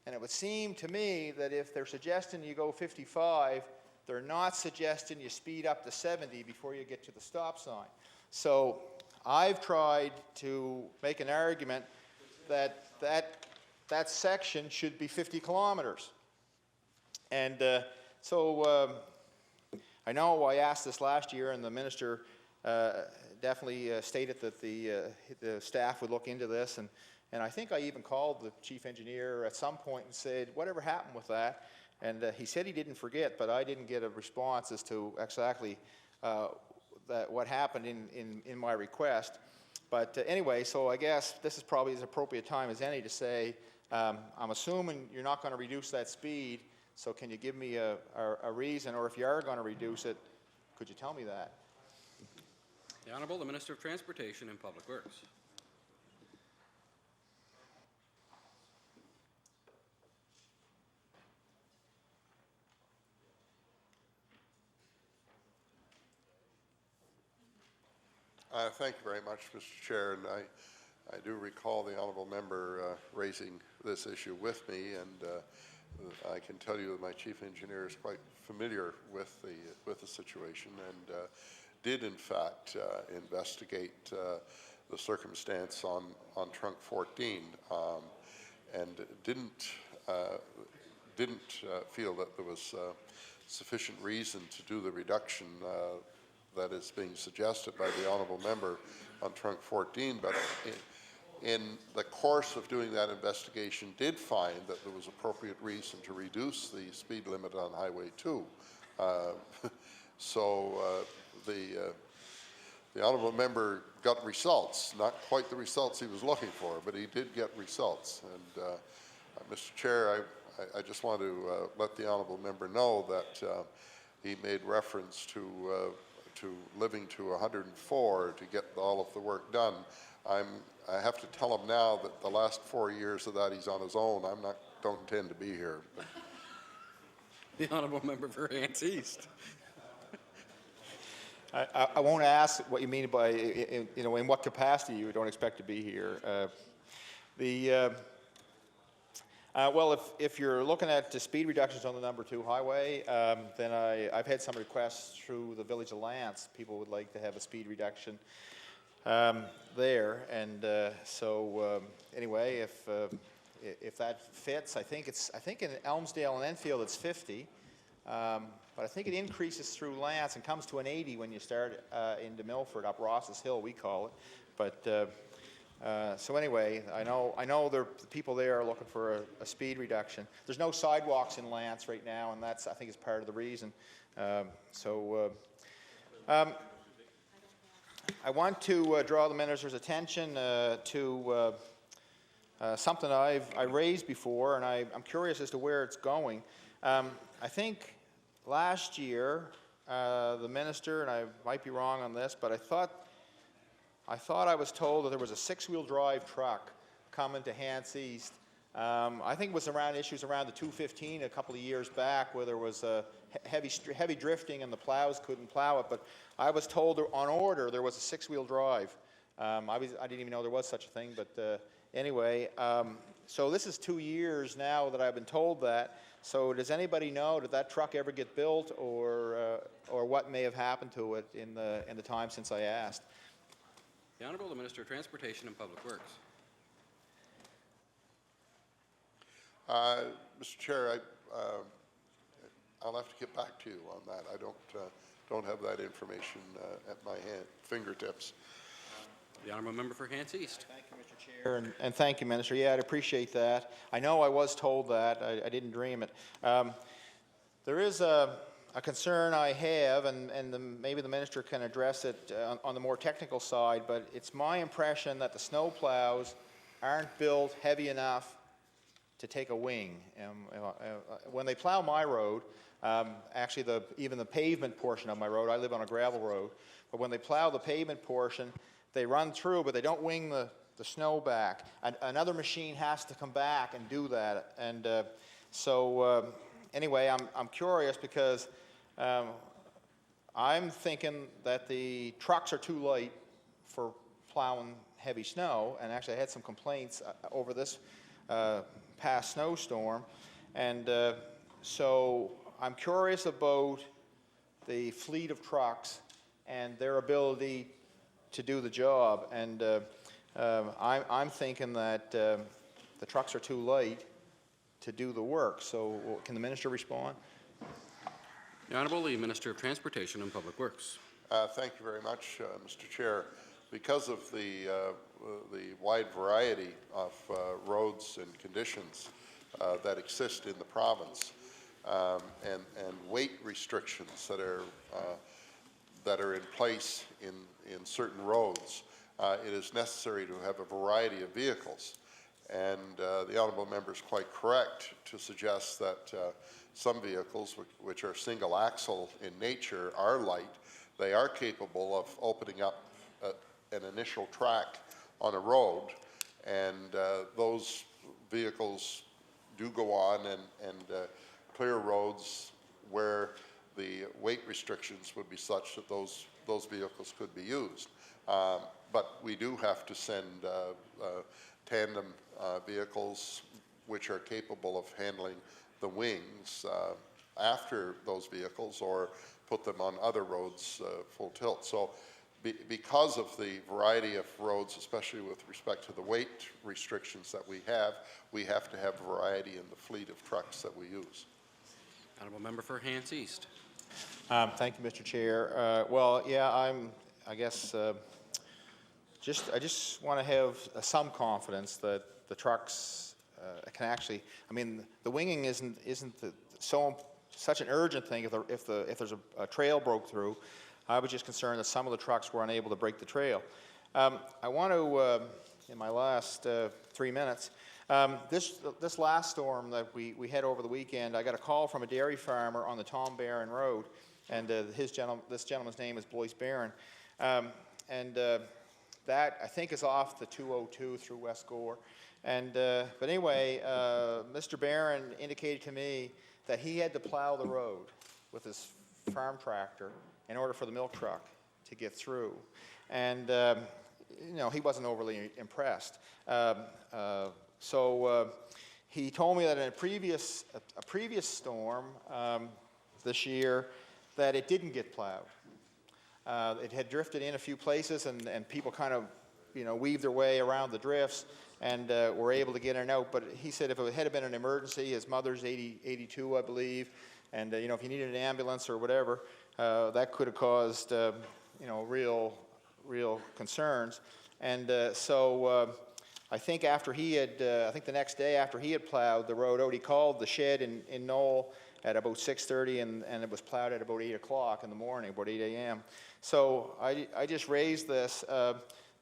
Speaker 10: And it would seem to me that if they're suggesting you go 55, they're not suggesting you speed up to 70 before you get to the stop sign. So I've tried to make an argument that section should be 50 kilometers. And so I know I asked this last year, and the minister definitely stated that the staff would look into this. And I think I even called the chief engineer at some point and said, whatever happened with that? And he said he didn't forget, but I didn't get a response as to exactly what happened in my request. But anyway, so I guess this is probably as appropriate time as any to say, I'm assuming you're not going to reduce that speed, so can you give me a reason, or if you are going to reduce it, could you tell me that?
Speaker 9: The Honourable, the Minister of Transportation and Public Works.
Speaker 11: Thank you very much, Mr. Chair, and I do recall the honourable member raising this issue with me, and I can tell you that my chief engineer is quite familiar with the situation and did in fact investigate the circumstance on trunk 14 and didn't feel that there was sufficient reason to do the reduction that is being suggested by the honourable member on trunk 14, but in the course of doing that investigation did find that there was appropriate reason to reduce the speed limit on Highway 2. So the honourable member got results, not quite the results he was looking for, but he did get results. And Mr. Chair, I just want to let the honourable member know that he made reference to living to 104 to get all of the work done. I have to tell him now that the last 4 years of that he's on his own. Don't intend to be here. But.
Speaker 9: The Honourable Member for Hants East.
Speaker 10: I won't ask what you mean by, in what capacity you don't expect to be here. Well, if you're looking at the speed reductions on the number 2 highway, then I've had some requests through the Village of Lance. People would like to have a speed reduction there, and anyway, if that fits, I think in Elmsdale and Enfield it's 50, but I think it increases through Lance and comes to an 80 when you start into Milford, up Ross's Hill we call it, but. So anyway, I know the people there are looking for a speed reduction. There's no sidewalks in Lance right now, and that's, I think, is part of the reason. I want to draw the minister's attention to something I raised before, and I'm curious as to where it's going. I think last year, the minister, and I might be wrong on this, but I thought I was told that there was a 6-wheel drive truck coming to Hants East. I think it was around issues around the 215 a couple of years back where there was heavy drifting and the plows couldn't plow it. But I was told on order there was a 6-wheel drive. I didn't even know there was such a thing. But anyway, so this is 2 years now that I've been told that. So does anybody know, did that truck ever get built, or what may have happened to it in the time since I asked?
Speaker 9: The Honourable, the Minister of Transportation and Public Works.
Speaker 11: Mr. Chair, I'll have to get back to you on that. I don't have that information at my fingertips.
Speaker 9: The Honourable Member for Hants East.
Speaker 10: Thank you, Mr. Chair, and thank you, Minister. Yeah, I'd appreciate that. I know I was told that. I didn't dream it. There is a concern I have, and maybe the minister can address it on the more technical side, but it's my impression that the snow plows aren't built heavy enough to take a wing. When they plow my road, actually even the pavement portion of my road, I live on a gravel road, but when they plow the pavement portion, they run through, but they don't wing the snow back. Another machine has to come back and do that, and anyway, I'm curious because I'm thinking that the trucks are too light for plowing heavy snow, and actually I had some complaints over this past snowstorm, and so I'm curious about the fleet of trucks and their ability to do the job, and I'm thinking that the trucks are too light to do the work. So can the minister respond?
Speaker 9: The Honourable, the Minister of Transportation and Public Works.
Speaker 11: Thank you very much, Mr. Chair. Because of the wide variety of roads and conditions that exist in the province, and weight restrictions that are in place in certain roads, it is necessary to have a variety of vehicles. And the honourable member is quite correct to suggest that some vehicles, which are single axle in nature, are light. They are capable of opening up an initial track on a road, and those vehicles do go on and clear roads where the weight restrictions would be such that those vehicles could be used. But we do have to send tandem vehicles which are capable of handling the wings after those vehicles, or put them on other roads full tilt. So because of the variety of roads, especially with respect to the weight restrictions that we have to have variety in the fleet of trucks that we use.
Speaker 9: Honourable member for Hants East.
Speaker 10: Thank you, Mr. Chair. Well, yeah, I guess I just want to have some confidence that the trucks can actually. I mean, the winging isn't such an urgent thing. If there's a trail broke through, I was just concerned that some of the trucks were unable to break the trail. I want to, in my last 3 minutes, this last storm that we had over the weekend, I got a call from a dairy farmer on the Tom Barron Road, and this gentleman's name is Blois Barron, and that I think is off the 202 through West Gore. And but anyway, Mr. Barron indicated to me that he had to plow the road with his farm tractor in order for the milk truck to get through, and you know, he wasn't overly impressed. So he told me that in a previous storm this year, that it didn't get plowed. It had drifted in a few places, and people kind of, you know, weaved their way around the drifts and were able to get in and out. But he said if it had been an emergency, his mother's 82, I believe, and you know, if he needed an ambulance or whatever, that could have caused you know, real concerns. And so I think after he had, I think the next day after he had plowed the road out, he called the shed in Knoll at about 6:30, and it was plowed at about 8 o'clock in the morning, about 8 a.m. So I just raised this.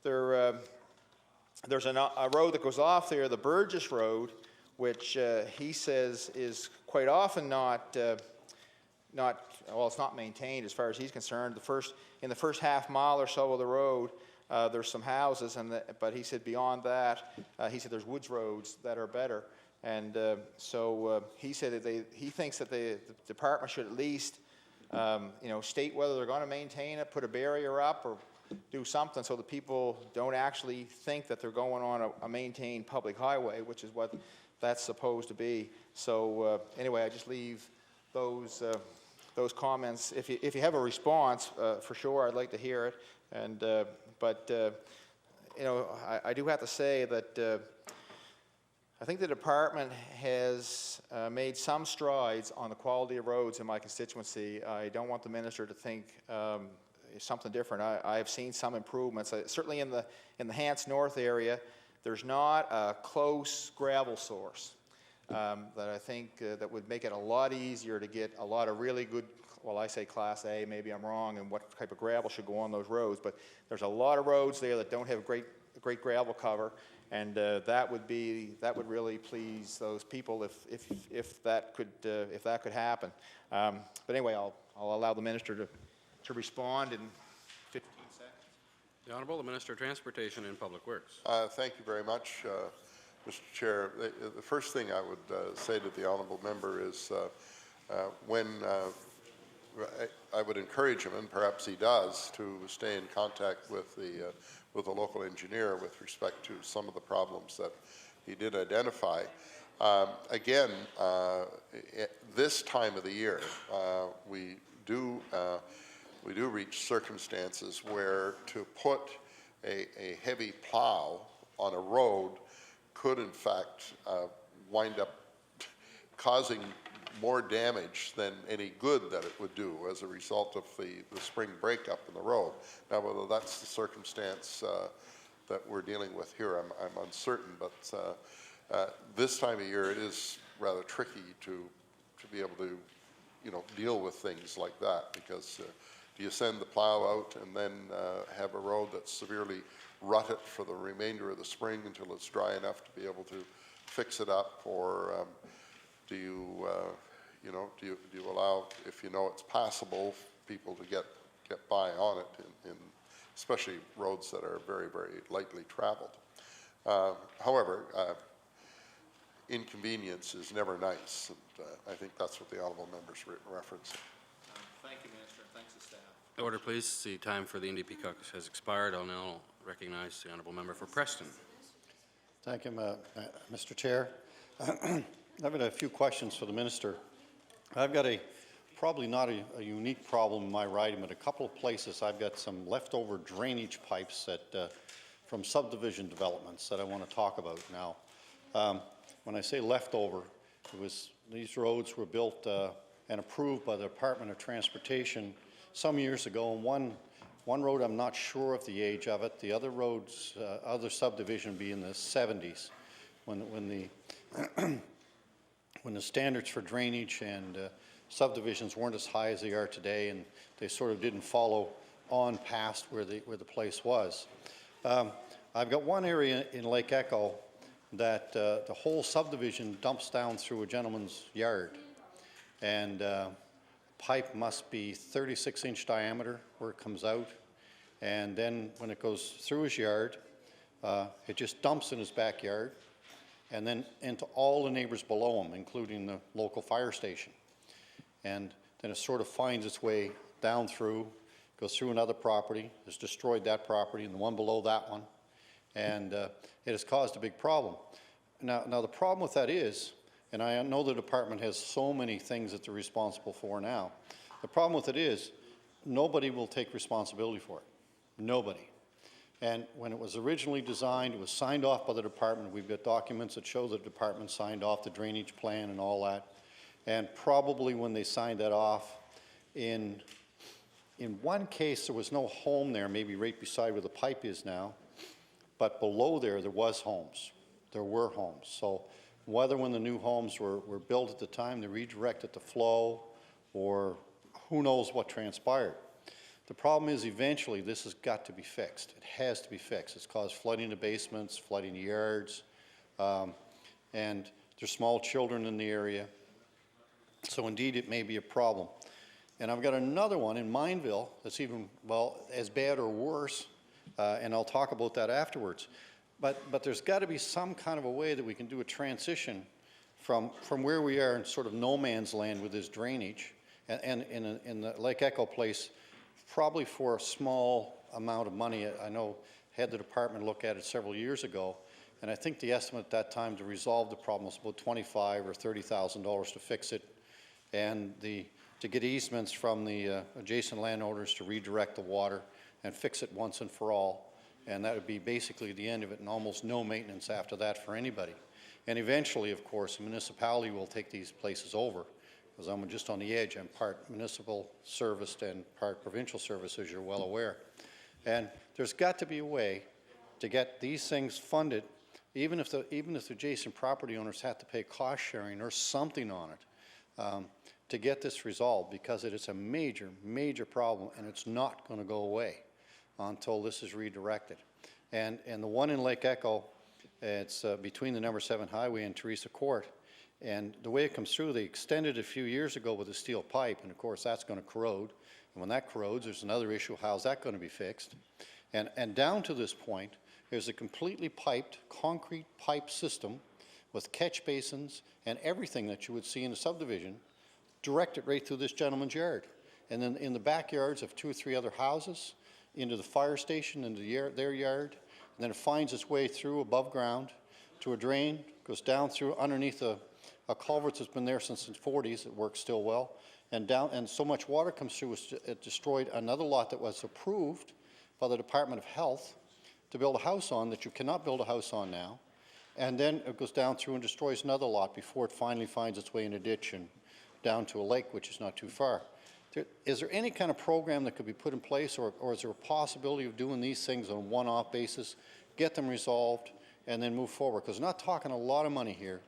Speaker 10: There's a road that goes off there, the Burgess Road, which he says is quite often not well, it's not maintained as far as he's concerned. In the first half mile or so of the road, there's some houses, but he said beyond that, he said there's woods roads that are better. And so he said that he thinks that the department should at least you know, state whether they're going to maintain it, put a barrier up, or do something so that people don't actually think that they're going on a maintained public highway, which is what that's supposed to be. So anyway, I just leave those comments. If you have a response, for sure, I'd like to hear it. And but you know, I do have to say that I think the department has made some strides on the quality of roads in my constituency. I don't want the minister to think something different. I have seen some improvements. Certainly in the Hants North area, there's not a close gravel source that I think that would make it a lot easier to get a lot of really good, well, I say Class A, maybe I'm wrong, and what type of gravel should go on those roads, but there's a lot of roads there that don't have great gravel cover, and that would really please those people if that could happen. But anyway, I'll allow the minister to respond in 15 seconds.
Speaker 9: The Honourable, the Minister of Transportation and Public Works.
Speaker 11: Thank you very much, Mr. Chair. The first thing I would say to the honourable member is when I would encourage him, and perhaps he does, to stay in contact with the local engineer with respect to some of the problems that he did identify. Again, this time of the year, we do reach circumstances where to put a heavy plow on a road could in fact wind up causing more damage than any good that it would do as a result of the spring breakup in the road. Now, whether that's the circumstance that we're dealing with here, I'm uncertain, but this time of year it is rather tricky to to be able to, deal with things like that, because do you send the plow out and then have a road that's severely rutted for the remainder of the spring until it's dry enough to be able to fix it up, or do you, do you allow, if it's passable, people to get by on it, in especially roads that are very, very lightly traveled. However, inconvenience is never nice, and I think that's what the honourable member's referencing.
Speaker 3: Thank you, Minister, and thanks to staff.
Speaker 9: Order, please. The time for the NDP caucus has expired. I'll now recognize the honourable member for Preston.
Speaker 12: Thank you, Mr. Chair. I've got a few questions for the minister. I've got probably not a unique problem in my riding, but a couple of places I've got some leftover drainage pipes that, from subdivision developments that I want to talk about now. When I say leftover, these roads were built and approved by the Department of Transportation some years ago, and one road I'm not sure of the age of it. The other roads, other subdivision be in the 70s, when the standards for drainage and subdivisions weren't as high as they are today, and they sort of didn't follow on past where the place was. I've got one area in Lake Echo that the whole subdivision dumps down through a gentleman's yard, and pipe must be 36-inch diameter where it comes out, and then when it goes through his yard, it just dumps in his backyard, and then into all the neighbors below him, including the local fire station. And then it sort of finds its way down through, goes through another property, has destroyed that property and the one below that one, and it has caused a big problem. Now the problem with that is, and I know the department has so many things that they're responsible for now, the problem with it is nobody will take responsibility for it. Nobody. And when it was originally designed, it was signed off by the department. We've got documents that show the department signed off the drainage plan and all that. And probably when they signed that off, in one case there was no home there, maybe right beside where the pipe is now, but below there was homes. There were homes. So whether when the new homes were built at the time, they redirected the flow, or who knows what transpired. The problem is eventually this has got to be fixed. It has to be fixed. It's caused flooding in the basements, flooding the yards, and there's small children in the area. So indeed it may be a problem. And I've got another one in Mineville that's even, well, as bad or worse, and I'll talk about that afterwards. But there's got to be some kind of a way that we can do a transition from where we are in sort of no man's land with this drainage, and in the Lake Echo place, probably for a small amount of money. I know had the department look at it several years ago, and I think the estimate at that time to resolve the problem was about $25,000 or $30,000 to fix it, and to get easements from the adjacent landowners to redirect the water and fix it once and for all. And that would be basically the end of it, and almost no maintenance after that for anybody. And eventually, of course, the municipality will take these places over, because I'm just on the edge. I'm part municipal serviced and part provincial service, as you're well aware. And there's got to be a way to get these things funded, even if the adjacent property owners have to pay cost sharing or something on it, to get this resolved, because it is a major, major problem, and it's not going to go away until this is redirected. And the one in Lake Echo, it's between the number 7 highway and Teresa Court. And the way it comes through, they extended it a few years ago with a steel pipe, and of course that's going to corrode. And when that corrodes, there's another issue, how's that going to be fixed? And down to this point, there's a completely piped, concrete pipe system with catch basins and everything that you would see in a subdivision, directed right through this gentleman's yard. And then in the backyards of 2 or 3 other houses, into the fire station, into their yard, and then it finds its way through above ground to a drain, goes down through underneath a culvert that's been there since the 40s. It works still well, and down, and so much water comes through, it destroyed another lot that was approved by the Department of Health to build a house on that you cannot build a house on now, and then it goes down through and destroys another lot before it finally finds its way in a ditch and down to a lake, which is not too far. Is there any kind of program that could be put in place, or is there a possibility of doing these things on a one-off basis, get them resolved, and then move forward? Because we're not talking a lot of money here.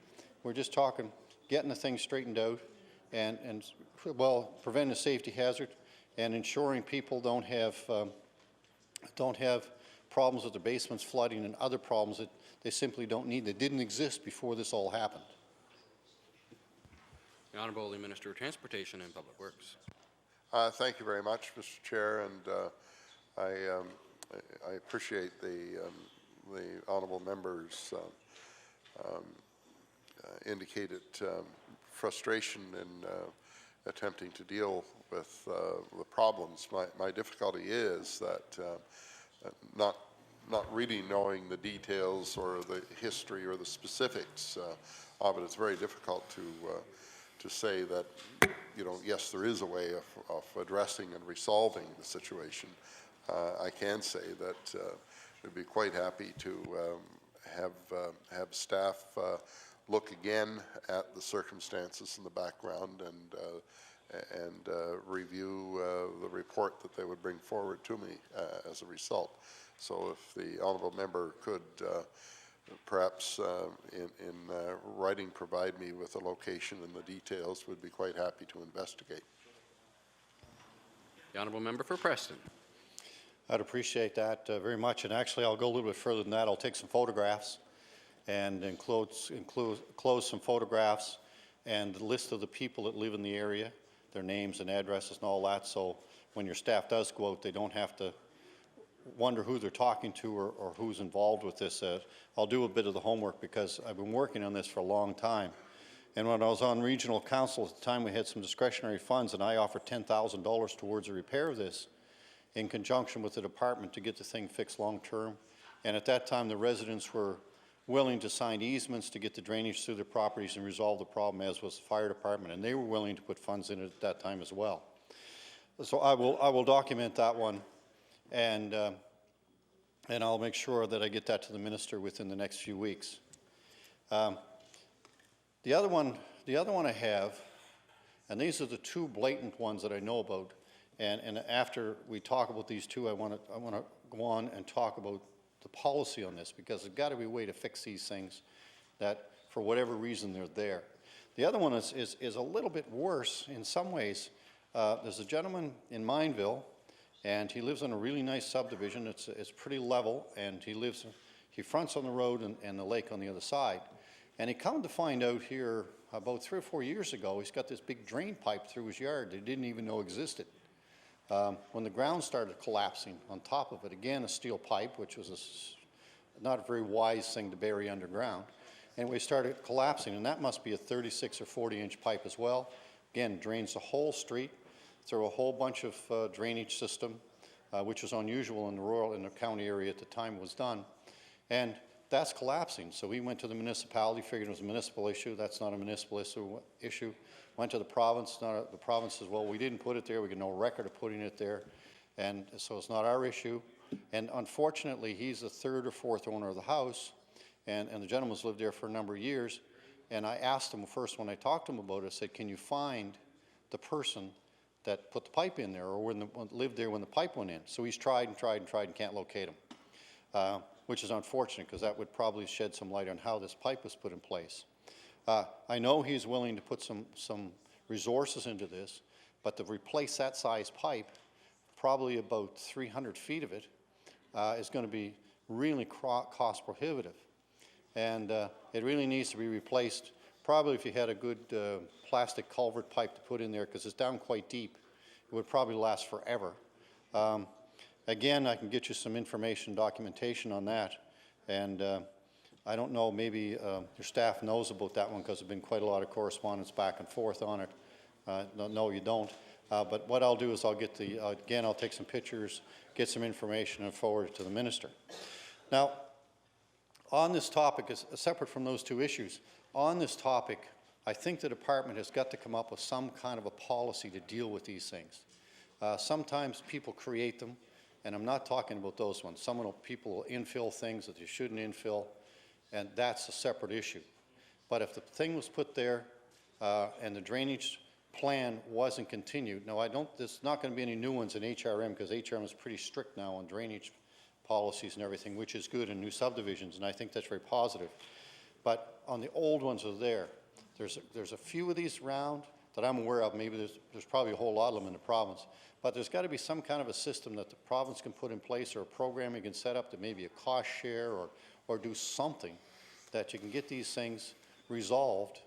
Speaker 12: We're just talking getting the thing straightened out and well, prevent a safety hazard and ensuring people don't have problems with their basements flooding and other problems that they simply don't need, that didn't exist before this all happened.
Speaker 9: The Honourable Minister of Transportation and Public Works.
Speaker 11: Thank you very much, Mr. Chair, and I appreciate the honourable members' indicated frustration in attempting to deal with the problems. My difficulty is that not really knowing the details or the history or the specifics of it, it's very difficult to say that, you know, yes, there is a way of addressing and resolving the situation. I can say that we'd be quite happy to have staff look again at the circumstances in the background and review the report that they would bring forward to me as a result. So if the honourable member could perhaps in writing provide me with the location and the details, would be quite happy to investigate.
Speaker 9: The Honourable Member for Preston.
Speaker 12: I'd appreciate that very much, and actually I'll go a little bit further than that. I'll take some photographs and include some photographs and the list of the people that live in the area, their names and addresses and all that, so when your staff does go out, they don't have to wonder who they're talking to or who's involved with this. I'll do a bit of the homework because I've been working on this for a long time. And when I was on regional council at the time, we had some discretionary funds, and I offered $10,000 towards the repair of this in conjunction with the department to get the thing fixed long term. And at that time, the residents were willing to sign easements to get the drainage through their properties and resolve the problem, as was the fire department, and they were willing to put funds in it at that time as well. So I will document that one, and I'll make sure that I get that to the minister within the next few weeks. The other one I have, and these are the two blatant ones that I know about, and after we talk about these two, I want to go on and talk about the policy on this, because there's got to be a way to fix these things that, for whatever reason, they're there. The other one is a little bit worse in some ways. There's a gentleman in Mineville, and he lives on a really nice subdivision. It's pretty level, and he fronts on the road and the lake on the other side. And he come to find out here about 3 or 4 years ago, he's got this big drain pipe through his yard that he didn't even know existed. When the ground started collapsing on top of it, again, a steel pipe, which was not a very wise thing to bury underground. Anyway, it started collapsing, and that must be a 36 or 40-inch pipe as well. Again, drains the whole street through a whole bunch of drainage system, which was unusual in the county area at the time it was done. And that's collapsing. So we went to the municipality, figured it was a municipal issue. That's not a municipal issue. Went to the province. The province says, well, we didn't put it there. We got no record of putting it there. And so it's not our issue. And unfortunately, he's the third or fourth owner of the house. And the gentleman's lived there for a number of years. And I asked him first when I talked to him about it, I said, can you find the person that put the pipe in there or lived there when the pipe went in? So he's tried and tried and tried and can't locate him, which is unfortunate because that would probably shed some light on how this pipe was put in place. I know he's willing to put some resources into this, but to replace that size pipe, probably about 300 feet of it, is going to be really cost prohibitive. And it really needs to be replaced. Probably if you had a good plastic culvert pipe to put in there, because it's down quite deep, it would probably last forever. Again, I can get you some information, documentation on that. And I don't know, maybe your staff knows about that one because there's been quite a lot of correspondence back and forth on it. No, you don't. But what I'll do is I'll get again, I'll take some pictures, get some information, and forward it to the minister. Now, on this topic, separate from those two issues, on this topic, I think the department has got to come up with some kind of a policy to deal with these things. Sometimes people create them, and I'm not talking about those ones. People will infill things that you shouldn't infill, and that's a separate issue. But if the thing was put there and the drainage plan wasn't continued, there's not going to be any new ones in HRM because HRM is pretty strict now on drainage policies and everything, which is good in new subdivisions, and I think that's very positive. But on the old ones that are there, there's a few of these around. that I'm aware of. Maybe there's probably a whole lot of them in the province. But there's got to be some kind of a system that the province can put in place, or a program you can set up, that maybe a cost share, or do something that you can get these things resolved,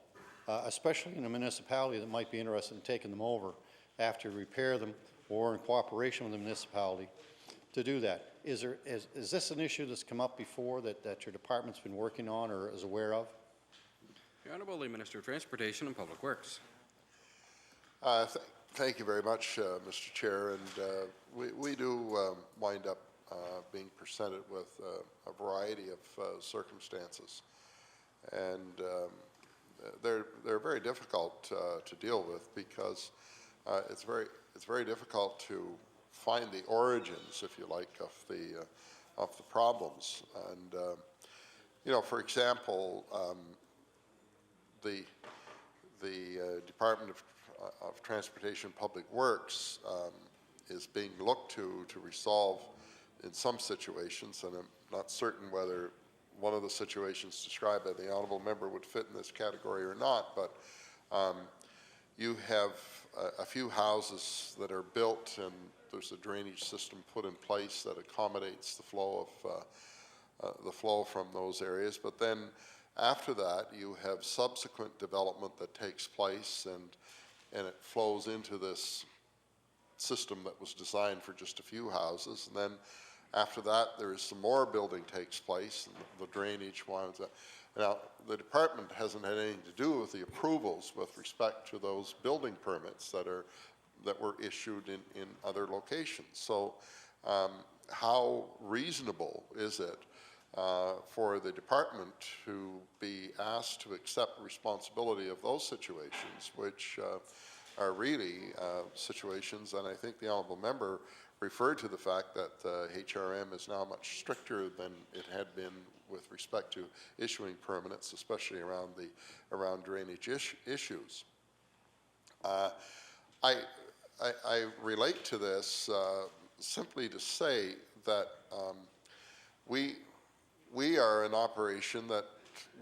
Speaker 12: especially in a municipality that might be interested in taking them over after you repair them, or in cooperation with the municipality to do that. Is this an issue that's come up before that your department's been working on or is aware of?
Speaker 9: The Honourable Minister of Transportation and Public Works.
Speaker 11: Thank you very much, Mr. Chair. And we do wind up being presented with a variety of circumstances, and they're very difficult to deal with, because it's very difficult to find the origins, if you like, of the problems. And you know, for example, the Department of Transportation and Public Works is being looked to resolve in some situations, and I'm not certain whether one of the situations described by the honourable member would fit in this category or not, but you have a few houses that are built, and there's a drainage system put in place that accommodates the flow from those areas. But then after that, you have subsequent development that takes place, and it flows into this system that was designed for just a few houses. And then after that, there is some more building takes place, and the drainage winds up. Now, the department hasn't had anything to do with the approvals with respect to those building permits that were issued in other locations. So how reasonable is it for the department to be asked to accept responsibility of those situations, which are really situations, and I think the honourable member referred to the fact that HRM is now much stricter than it had been with respect to issuing permits, especially around drainage issues. I relate to this simply to say that we are an operation that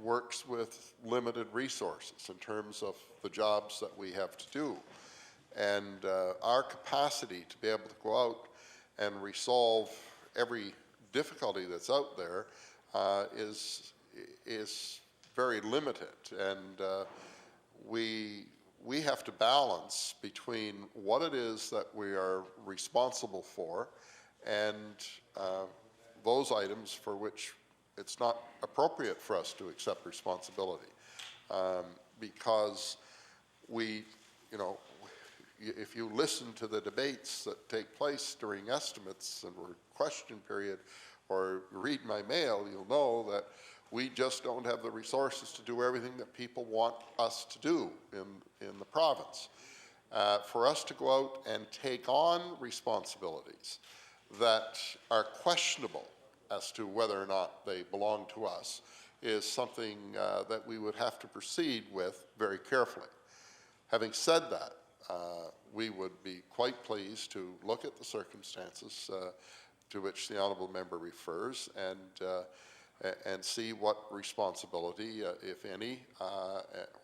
Speaker 11: works with limited resources in terms of the jobs that we have to do. And our capacity to be able to go out and resolve every difficulty that's out there is very limited. And we have to balance between what it is that we are responsible for and those items for which it's not appropriate for us to accept responsibility, because if you listen to the debates that take place during estimates and or question period, or read my mail, you'll know that we just don't have the resources to do everything that people want us to do in the province. For us to go out and take on responsibilities that are questionable as to whether or not they belong to us is something that we would have to proceed with very carefully. Having said that, we would be quite pleased to look at the circumstances to which the honourable member refers and see what responsibility, if any,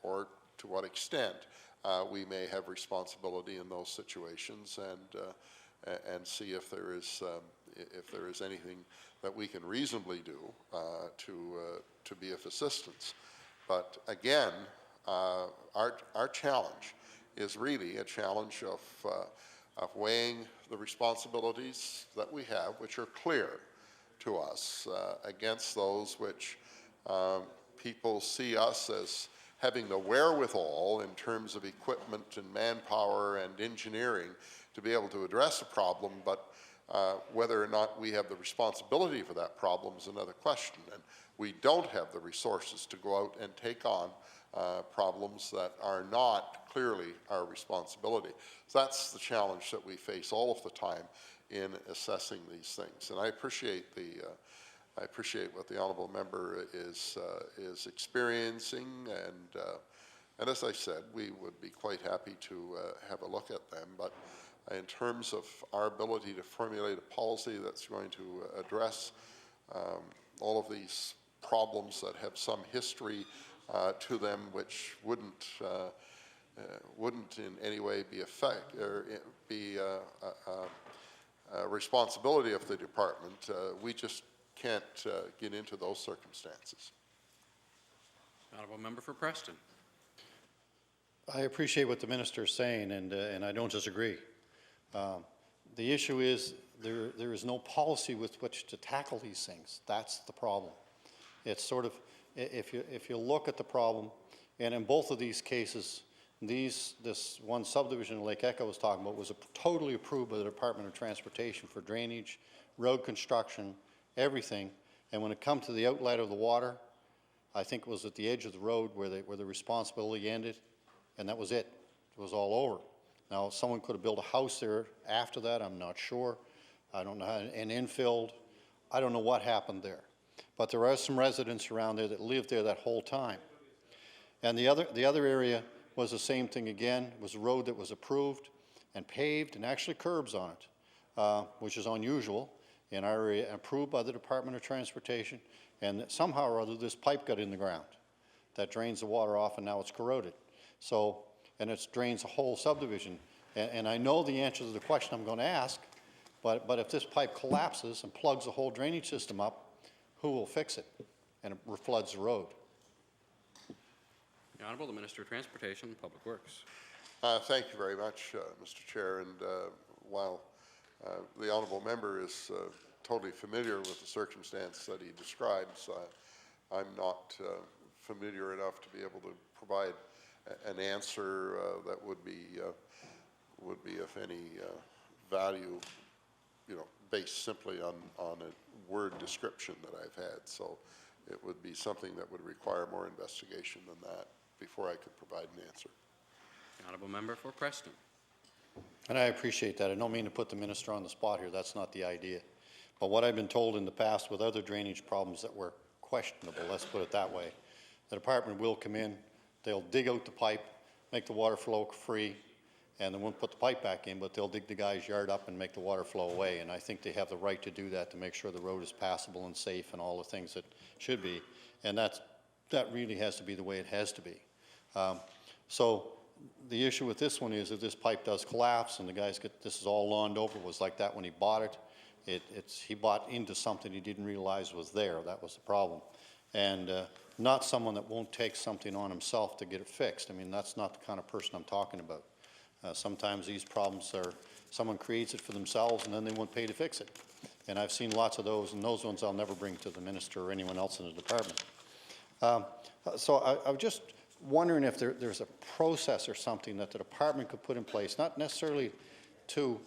Speaker 11: or to what extent we may have responsibility in those situations, and see if there is anything that we can reasonably do to be of assistance. But again, our challenge is really a challenge of weighing the responsibilities that we have, which are clear to us, against those which people see us as having the wherewithal in terms of equipment and manpower and engineering to be able to address a problem, but whether or not we have the responsibility for that problem is another question. And we don't have the resources to go out and take on problems that are not clearly our responsibility. So that's the challenge that we face all of the time in assessing these things. And I appreciate what the honourable member is experiencing, and as I said, we would be quite happy to have a look at them. But in terms of our ability to formulate a policy that's going to address all of these problems that have some history to them, which wouldn't wouldn't in any way be responsibility of the department. We just can't get into those circumstances.
Speaker 9: Honourable member for Preston.
Speaker 12: I appreciate what the minister is saying, and I don't disagree. The issue is there is no policy with which to tackle these things. That's the problem. It's sort of, if you look at the problem, and in both of these cases, this one subdivision Lake Echo was talking about was totally approved by the Department of Transportation for drainage, road construction, everything. And when it come to the outlet of the water, I think it was at the edge of the road where the responsibility ended, and that was it. It was all over. Now, someone could have built a house there after that, I'm not sure. I don't know how, and infilled. I don't know what happened there. But there are some residents around there that lived there that whole time. And the other area was the same thing again. It was a road that was approved and paved and actually curbs on it, which is unusual in our area, approved by the Department of Transportation. And somehow or other, this pipe got in the ground that drains the water off, and now it's corroded. So, and it drains the whole subdivision. And I know the answer to the question I'm going to ask, but if this pipe collapses and plugs the whole drainage system up, who will fix it? And it floods the road.
Speaker 9: The Honourable, the Minister of Transportation and Public Works.
Speaker 11: Thank you very much, Mr. Chair. And while the honourable member is totally familiar with the circumstance that he describes, I'm not familiar enough to be able to provide an answer that would be of any value, based simply on a word description that I've had. So it would be something that would require more investigation than that before I could provide an answer.
Speaker 9: The Honourable member for Preston.
Speaker 12: And I appreciate that. I don't mean to put the minister on the spot here. That's not the idea. But what I've been told in the past with other drainage problems that were questionable, let's put it that way, the department will come in, they'll dig out the pipe, make the water flow free, and they won't put the pipe back in, but they'll dig the guy's yard up and make the water flow away. And I think they have the right to do that to make sure the road is passable and safe and all the things that should be. And that really has to be the way it has to be. So the issue with this one is if this pipe does collapse and the guys get, this is all lawned over, it was like that when he bought it. He bought into something he didn't realize was there. That was the problem. And not someone that won't take something on himself to get it fixed. I mean, that's not the kind of person I'm talking about. Sometimes these problems are, someone creates it for themselves and then they won't pay to fix it. And I've seen lots of those, and those ones I'll never bring to the minister or anyone else in the department. So I'm just wondering if there's a process or something that the department could put in place, not necessarily to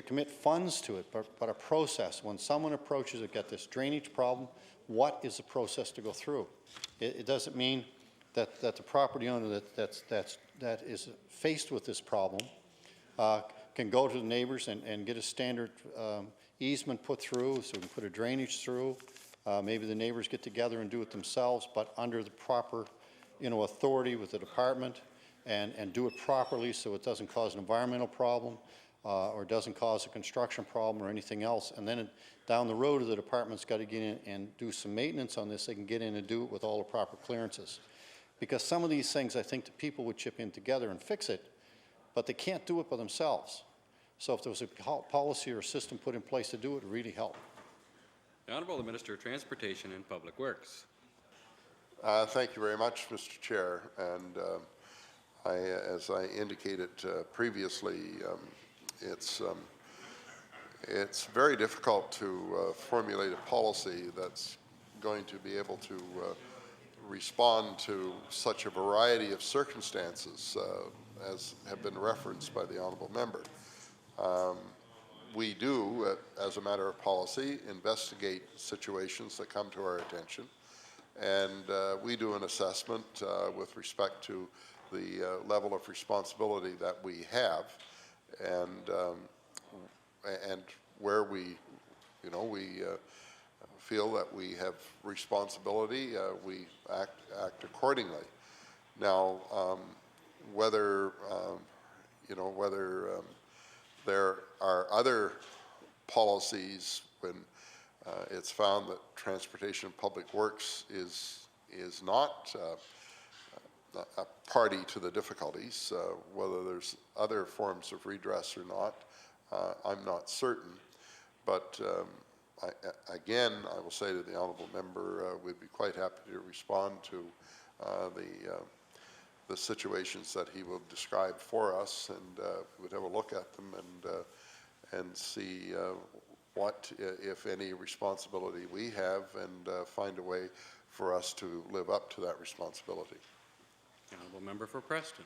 Speaker 12: commit funds to it, but a process. When someone approaches it, get this drainage problem, what is the process to go through? It doesn't mean that the property owner that is faced with this problem can go to the neighbors and get a standard easement put through, so we can put a drainage through. Maybe the neighbors get together and do it themselves, but under the proper, authority with the department, and do it properly so it doesn't cause an environmental problem or doesn't cause a construction problem or anything else. And then down the road, the department's got to get in and do some maintenance on this. They can get in and do it with all the proper clearances. Because some of these things, I think the people would chip in together and fix it, but they can't do it by themselves. So if there was a policy or a system put in place to do it, it would really help.
Speaker 9: The Honourable, the Minister of Transportation and Public Works.
Speaker 11: Thank you very much, Mr. Chair. And as I indicated previously, it's very difficult to formulate a policy that's going to be able to respond to such a variety of circumstances as have been referenced by the honourable member. We do, as a matter of policy, investigate situations that come to our attention, and we do an assessment with respect to the level of responsibility that we have, and where we feel that we have responsibility, we act accordingly. Now, whether there are other policies when it's found that Transportation and Public Works is not a party to the difficulties. Whether there's other forms of redress or not, I'm not certain. But again, I will say to the honourable member, we'd be quite happy to respond to the situations that he will describe for us, and we'd have a look at them and see what, if any, responsibility we have, and find a way for us to live up to that responsibility.
Speaker 9: Honourable member for Preston.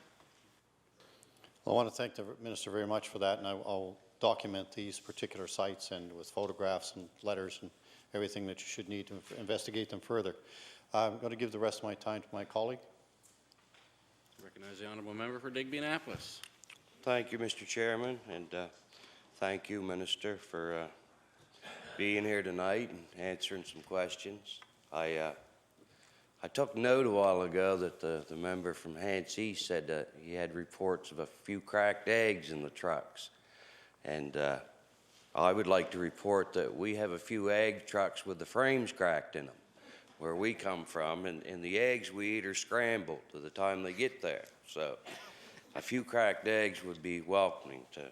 Speaker 12: Well, I want to thank the Minister very much for that, and I'll document these particular sites and with photographs and letters and everything that you should need to investigate them further. I'm going to give the rest of my time to my colleague.
Speaker 9: Recognize the honourable member for Digby-Annapolis.
Speaker 13: Thank you, Mr. Chairman, and thank you, Minister, for being here tonight and answering some questions. I took note a while ago that the member from Hants East said that he had reports of a few cracked eggs in the trucks. And I would like to report that we have a few egg trucks with the frames cracked in them, where we come from, and the eggs we eat are scrambled to the time they get there. So a few cracked eggs would be welcoming to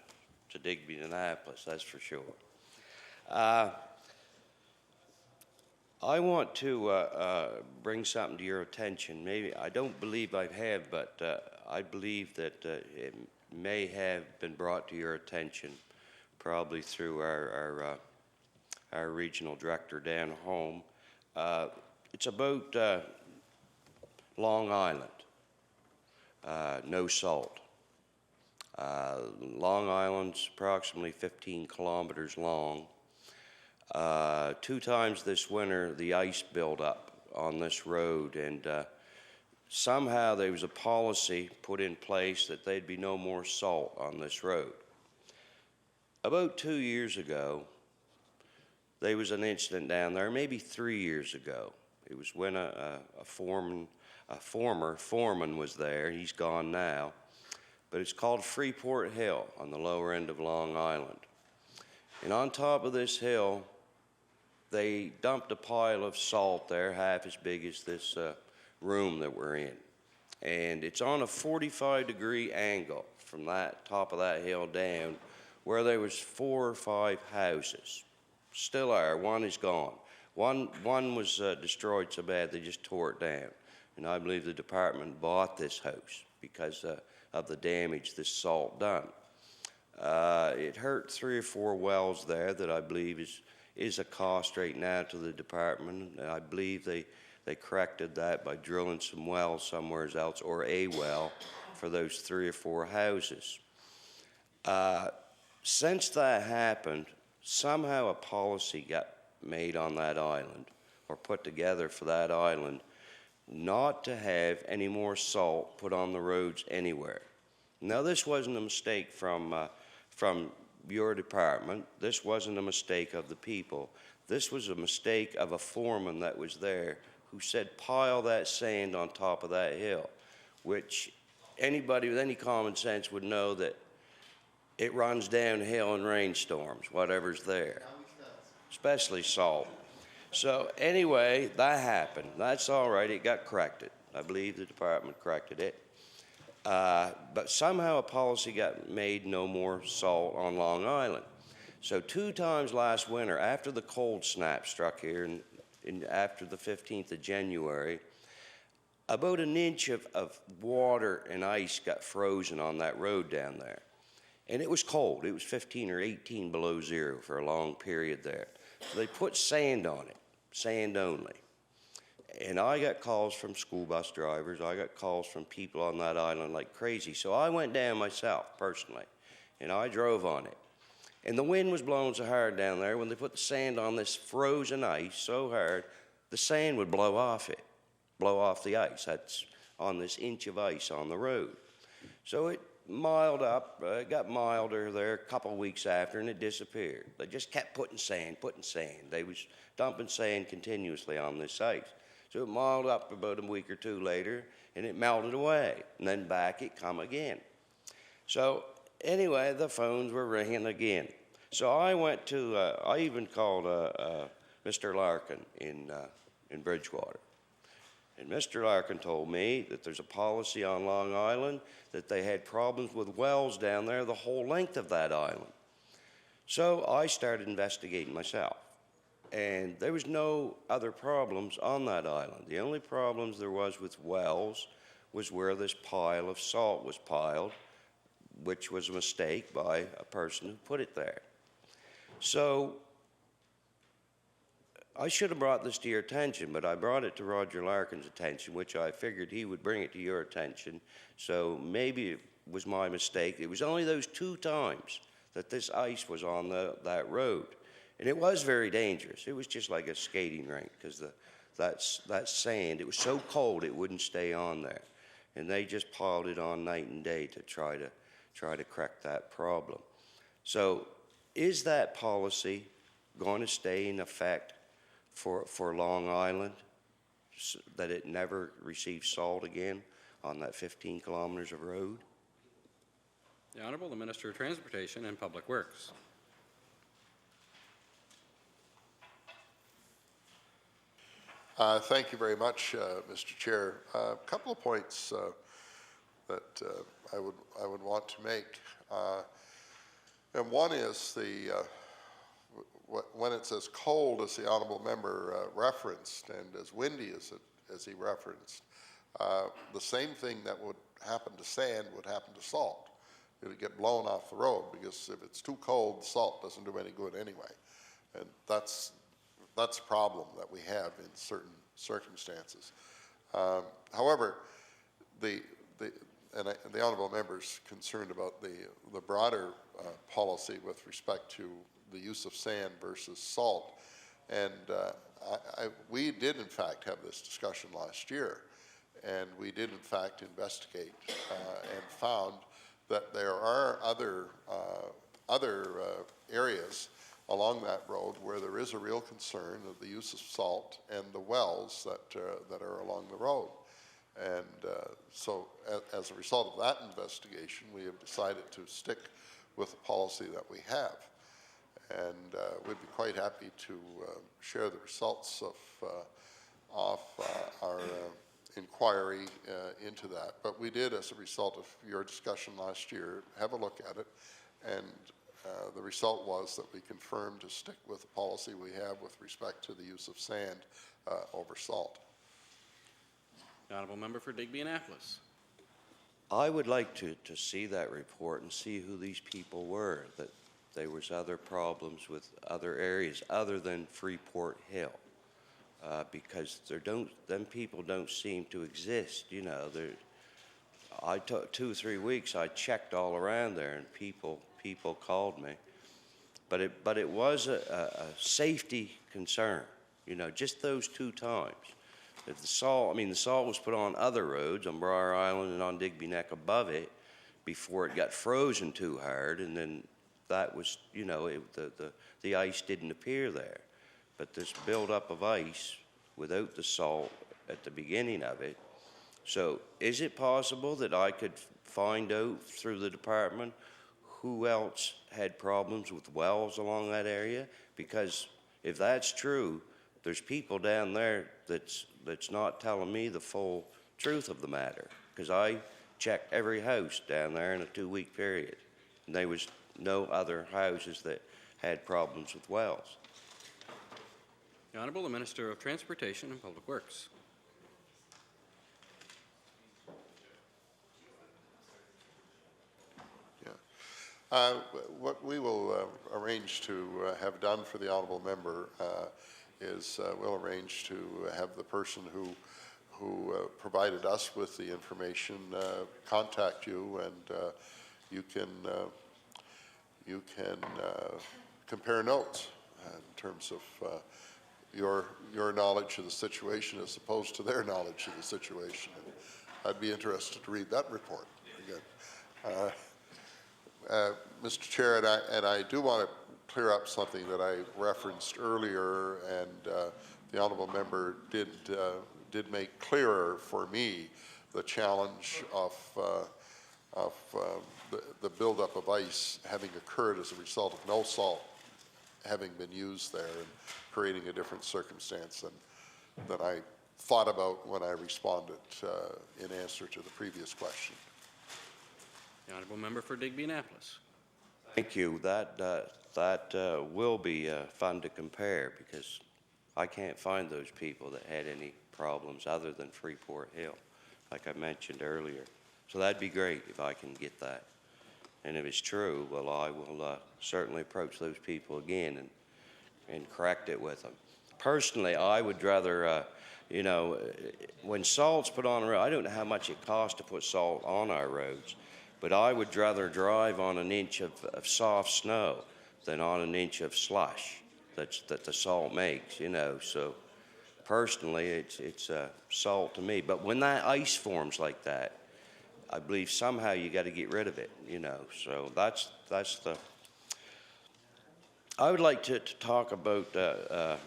Speaker 13: Digby-Annapolis, that's for sure. I want to bring something to your attention. Maybe, I don't believe I have, but I believe that it may have been brought to your attention, probably through our regional director down home. It's about Long Island, no salt. Long Island's approximately 15 kilometers long. 2 times this winter, the ice built up on this road, and somehow there was a policy put in place that there'd be no more salt on this road. About 2 years ago, there was an incident down there, maybe 3 years ago. It was when a former foreman was there. He's gone now, but it's called Freeport Hill on the lower end of Long Island. And on top of this hill, they dumped a pile of salt there, half as big as this room that we're in. And it's on a 45-degree angle from that top of that hill down, where there was 4 or 5 houses. Still are. One is gone. One was destroyed so bad they just tore it down. And I believe the department bought this house because of the damage this salt done. It hurt 3 or 4 wells there that I believe is a cost right now to the department. I believe they corrected that by drilling some wells somewhere else, or a well, for those 3 or 4 houses. Since that happened, somehow a policy got made on that island, or put together for that island, not to have any more salt put on the roads anywhere. Now, this wasn't a mistake from your department. This wasn't a mistake of the people. This was a mistake of a foreman that was there who said, pile that sand on top of that hill, which anybody with any common sense would know that it runs downhill in rainstorms, whatever's there, especially salt. So anyway, that happened. That's all right. It got corrected. I believe the department corrected it. But somehow a policy got made, no more salt on Long Island. So 2 times last winter, after the cold snap struck here, after the 15th of January, about an inch of water and ice got frozen on that road down there. And it was cold. It was 15 or 18 below zero for a long period there. So they put sand on it, sand only. And I got calls from school bus drivers. I got calls from people on that island like crazy. So I went down myself, personally, and I drove on it. And the wind was blowing so hard down there, when they put the sand on this frozen ice so hard, the sand would blow off it, blow off the ice. That's on this inch of ice on the road. So it miled up, it got milder there a couple of weeks after, and it disappeared. They just kept putting sand, putting sand. They was dumping sand continuously on this ice. So it miled up about a week or 2 later, and it melted away. And then back it come again. So anyway, the phones were ringing again. So I went to, I even called Mr. Larkin in Bridgewater. And Mr. Larkin told me that there's a policy on Long Island that they had problems with wells down there the whole length of that island. So I started investigating myself. And there was no other problems on that island. The only problems there was with wells was where this pile of salt was piled, which was a mistake by a person who put it there. So I should have brought this to your attention, but I brought it to Roger Larkin's attention, which I figured he would bring it to your attention. So maybe it was my mistake. It was only those 2 times that this ice was on that road. And it was very dangerous. It was just like a skating rink because that sand, it was so cold it wouldn't stay on there. And they just piled it on night and day to try to correct that problem. So is that policy going to stay in effect for Long Island, so that it never receives salt again on that 15 kilometers of road?
Speaker 9: The Honourable, the Minister of Transportation and Public Works.
Speaker 11: Thank you very much, Mr. Chair. A couple of points that I would want to make. And one is when it's as cold as the honourable member referenced and as windy as he referenced, the same thing that would happen to sand would happen to salt. It would get blown off the road because if it's too cold, the salt doesn't do any good anyway. And that's a problem that we have in certain circumstances. However, the honourable member's concerned about the broader policy with respect to the use of sand versus salt. And we did, in fact, have this discussion last year. And we did, in fact, investigate and found that there are other areas along that road where there is a real concern of the use of salt and the wells that are along the road. And so as a result of that investigation, we have decided to stick with the policy that we have. And we'd be quite happy to share the results of our inquiry into that. But we did, as a result of your discussion last year, have a look at it. And the result was that we confirmed to stick with the policy we have with respect to the use of sand over salt.
Speaker 9: The Honourable Member for Digby Annapolis.
Speaker 13: I would like to see that report and see who these people were, that there was other problems with other areas other than Freeport Hill, because them people don't seem to exist. You know, I took 2 or 3 weeks. I checked all around there, and people called me, but it was a safety concern. You know, just those 2 times. If the salt was put on other roads on Briar Island and on Digby Neck above it before it got frozen too hard, and then that was, you know, the ice didn't appear there. But this buildup of ice without the salt at the beginning of it. So is it possible that I could find out through the department who else had problems with wells along that area? Because if that's true, there's people down there that's not telling me the full truth of the matter. Because I checked every house down there in a 2-week period, and there was no other houses that had problems with wells.
Speaker 9: The Honourable, the Minister of Transportation and Public Works.
Speaker 11: What we will arrange to have done for the honourable member is we'll arrange to have the person who provided us with the information contact you, and you can compare notes in terms of your knowledge of the situation as opposed to their knowledge of the situation. And I'd be interested to read that report again. Mr. Chair, and I do want to clear up something that I referenced earlier, and the honourable member did make clearer for me the challenge of the buildup of ice having occurred as a result of no salt having been used there and creating a different circumstance than I thought about when I responded in answer to the previous question.
Speaker 9: The honourable member for Digby-Annapolis.
Speaker 13: Thank you. That will be fun to compare because I can't find those people that had any problems other than Freeport Hill, like I mentioned earlier. So that'd be great if I can get that. And if it's true, well, I will certainly approach those people again and correct it with them. Personally, I would rather, you know, when salt's put on the road, I don't know how much it costs to put salt on our roads, but I would rather drive on an inch of soft snow than on an inch of slush that the salt makes, you know. So personally, it's salt to me. But when that ice forms like that, I believe somehow you got to get rid of it, you know. So that's the. I would like to talk about the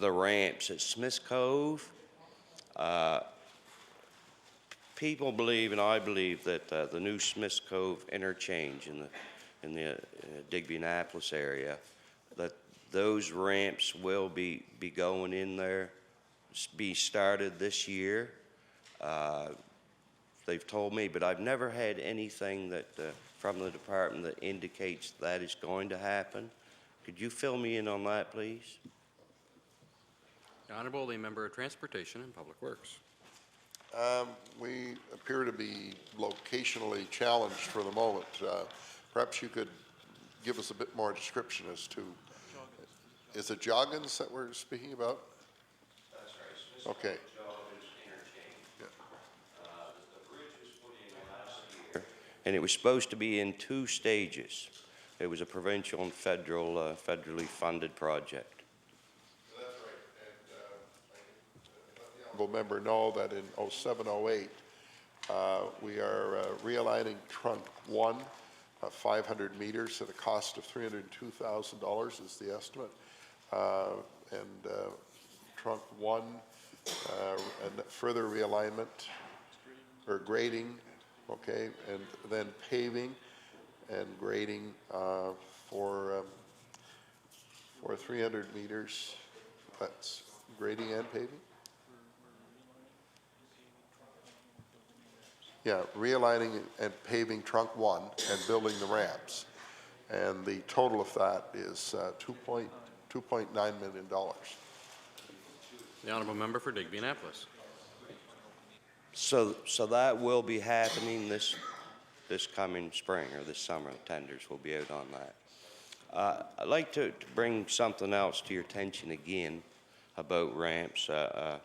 Speaker 13: ramps at Smith's Cove. People believe, and I believe, that the new Smith's Cove interchange in the Digby-Annapolis area, that those ramps will be going in there, be started this year. They've told me, but I've never had anything that from the department that indicates that is going to happen. Could you fill me in on that, please?
Speaker 9: The honourable, the member of Transportation and Public Works.
Speaker 11: We appear to be locationally challenged for the moment. Perhaps you could give us a bit more description as to, is it Joggins that we're speaking about?
Speaker 13: That's right.
Speaker 11: Okay.
Speaker 13: And it was supposed to be in 2 stages. It was a provincial and federal, federally funded project.
Speaker 11: That's right. And I let the honourable member know that in 0708, we are realigning trunk 1, 500 meters at a cost of $302,000 is the estimate. And trunk 1, and further realignment or grading. Okay, and then paving and grading for 300 meters. That's grading and paving? Yeah, realigning and paving trunk 1 and building the ramps. And the total of that is $2.9 million.
Speaker 9: The honourable member for Digby-Annapolis.
Speaker 13: So that will be happening this coming spring or this summer. The tenders will be out on that. I'd like to bring something else to your attention again about ramps. The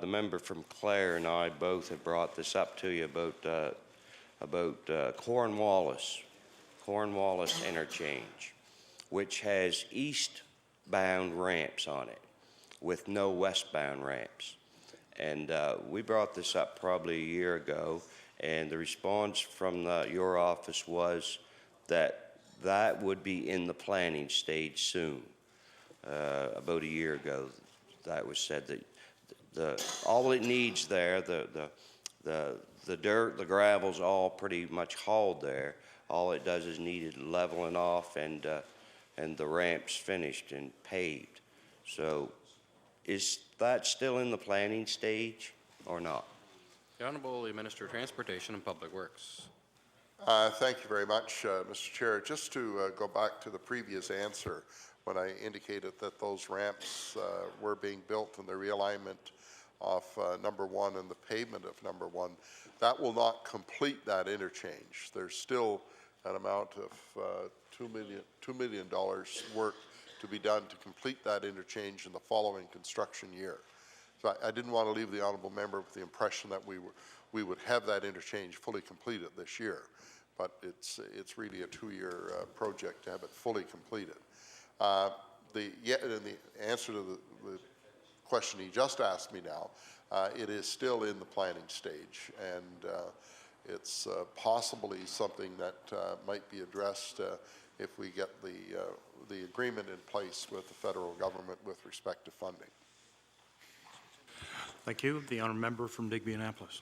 Speaker 13: member from Clare and I both have brought this up to you about Cornwallis interchange, which has eastbound ramps on it with no westbound ramps. And we brought this up probably a year ago, and the response from your office was that that would be in the planning stage soon. About a year ago, that was said that all it needs there, the dirt, the gravel's all pretty much hauled there. All it does is needed leveling off and the ramps finished and paved. So is that still in the planning stage or not?
Speaker 9: The Honourable Minister of Transportation and Public Works.
Speaker 11: Thank you very much, Mr. Chair. Just to go back to the previous answer when I indicated that those ramps were being built and the realignment of number 1 and the pavement of number 1, that will not complete that interchange. There's still an amount of $2 million work to be done to complete that interchange in the following construction year. So I didn't want to leave the honourable member with the impression that we would have that interchange fully completed this year, but it's really a 2-year project to have it fully completed. In the answer to the question he just asked me now, it is still in the planning stage, and it's possibly something that might be addressed if we get the agreement in place with the federal government with respect to funding.
Speaker 14: Thank you. The honourable member from Digby-Annapolis.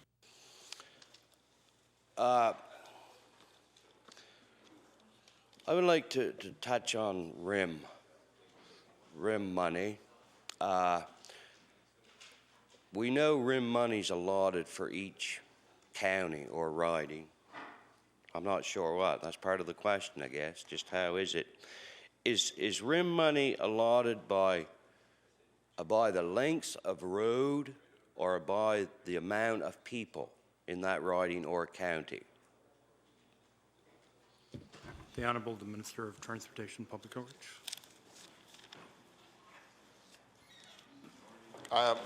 Speaker 13: I would like to touch on RIM money. we know RIM money's allotted for each county or riding. I'm not sure what. That's part of the question, I guess. Just how is it? Is RIM money allotted by the length of road or by the amount of people in that riding or county?
Speaker 14: The Honourable the Minister of Transportation and Public Works.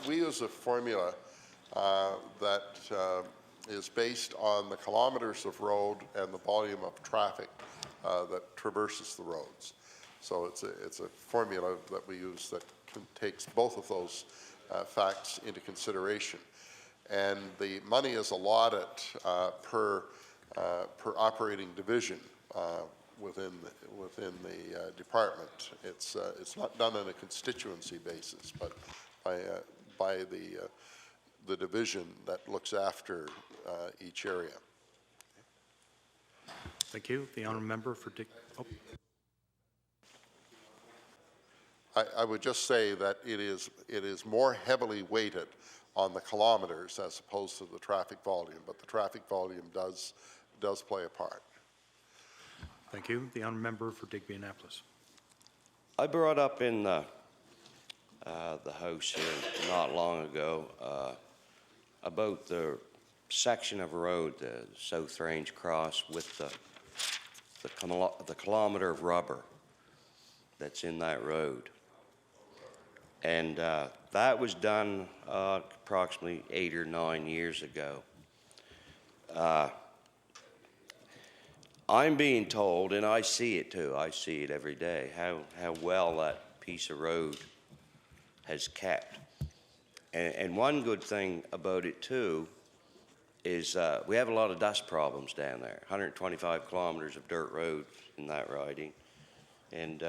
Speaker 11: We use a formula that is based on the kilometers of road and the volume of traffic that traverses the roads. So it's a formula that we use that takes both of those facts into consideration. And the money is allotted per operating division within the department. It's not done on a constituency basis, but by the division that looks after each area.
Speaker 14: Thank you. The honourable member for Dick. Oh.
Speaker 11: I would just say that it is more heavily weighted on the kilometers as opposed to the traffic volume, but the traffic volume does play a part.
Speaker 14: Thank you. The honourable member for Digby Annapolis.
Speaker 13: I brought up in the House here not long ago about the section of road, the South Range Cross, with the kilometre of rubber that's in that road. And that was done approximately 8 or 9 years ago. I'm being told, and I see it too, I see it every day, how well that piece of road has kept. And one good thing about it too is we have a lot of dust problems down there. 125 kilometers of dirt road in that riding. And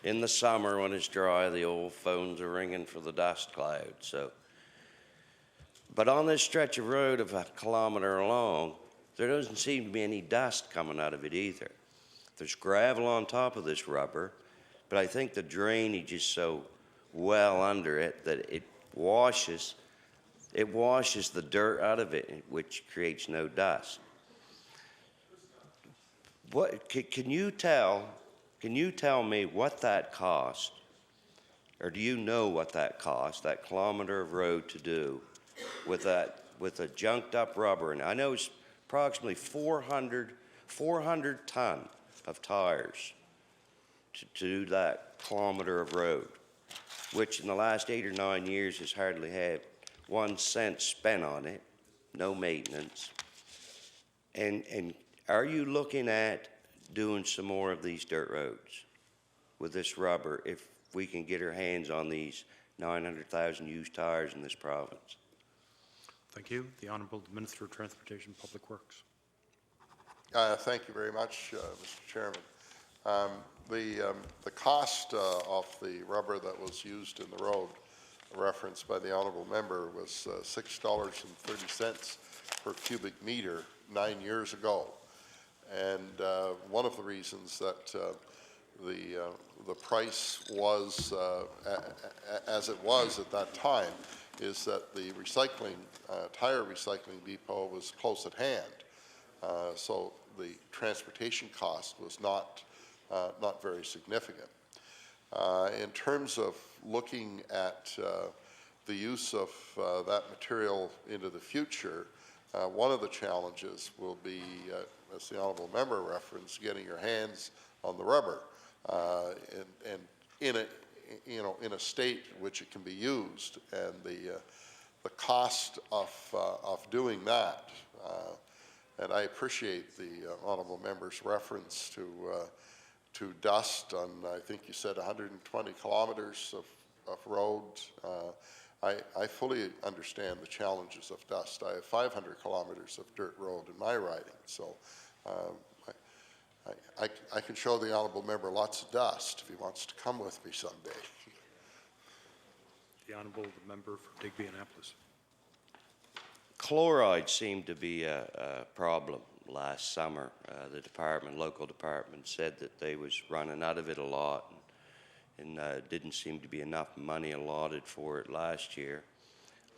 Speaker 13: in the summer when it's dry, the old phones are ringing for the dust cloud. So, but on this stretch of road of 1 kilometer long, there doesn't seem to be any dust coming out of it either. There's gravel on top of this rubber, but I think the drainage is so well under it that it washes the dirt out of it, which creates no dust. What can you tell me what that cost, or do you know what that cost, that kilometer of road to do with a junked up rubber? And I know it's approximately 400 ton of tires to do that kilometer of road, which in the last 8 or 9 years has hardly had 1 cent spent on it, no maintenance. And are you looking at doing some more of these dirt roads with this rubber if we can get our hands on these 900,000 used tires in this province?
Speaker 14: Thank you. The Honourable Minister of Transportation and Public Works.
Speaker 11: Thank you very much, Mr. Chairman. The cost of the rubber that was used in the road referenced by the honourable member was $6.30 per cubic meter 9 years ago. And one of the reasons that the price was as it was at that time is that the tire recycling depot was close at hand. So the transportation cost was not very significant. In terms of looking at the use of that material into the future, one of the challenges will be, as the honourable member referenced, getting your hands on the rubber and in a state in which it can be used, and the cost of doing that. And I appreciate the honourable member's reference to dust on, I think you said 120 kilometres of road. I fully understand the challenges of dust. I have 500 kilometres of dirt road in my riding, so I can show the honourable member lots of dust if he wants to come with me someday.
Speaker 14: The Honourable member for Digby Annapolis.
Speaker 13: Chloride seemed to be a problem last summer. The local department said that they was running out of it a lot, and didn't seem to be enough money allotted for it last year.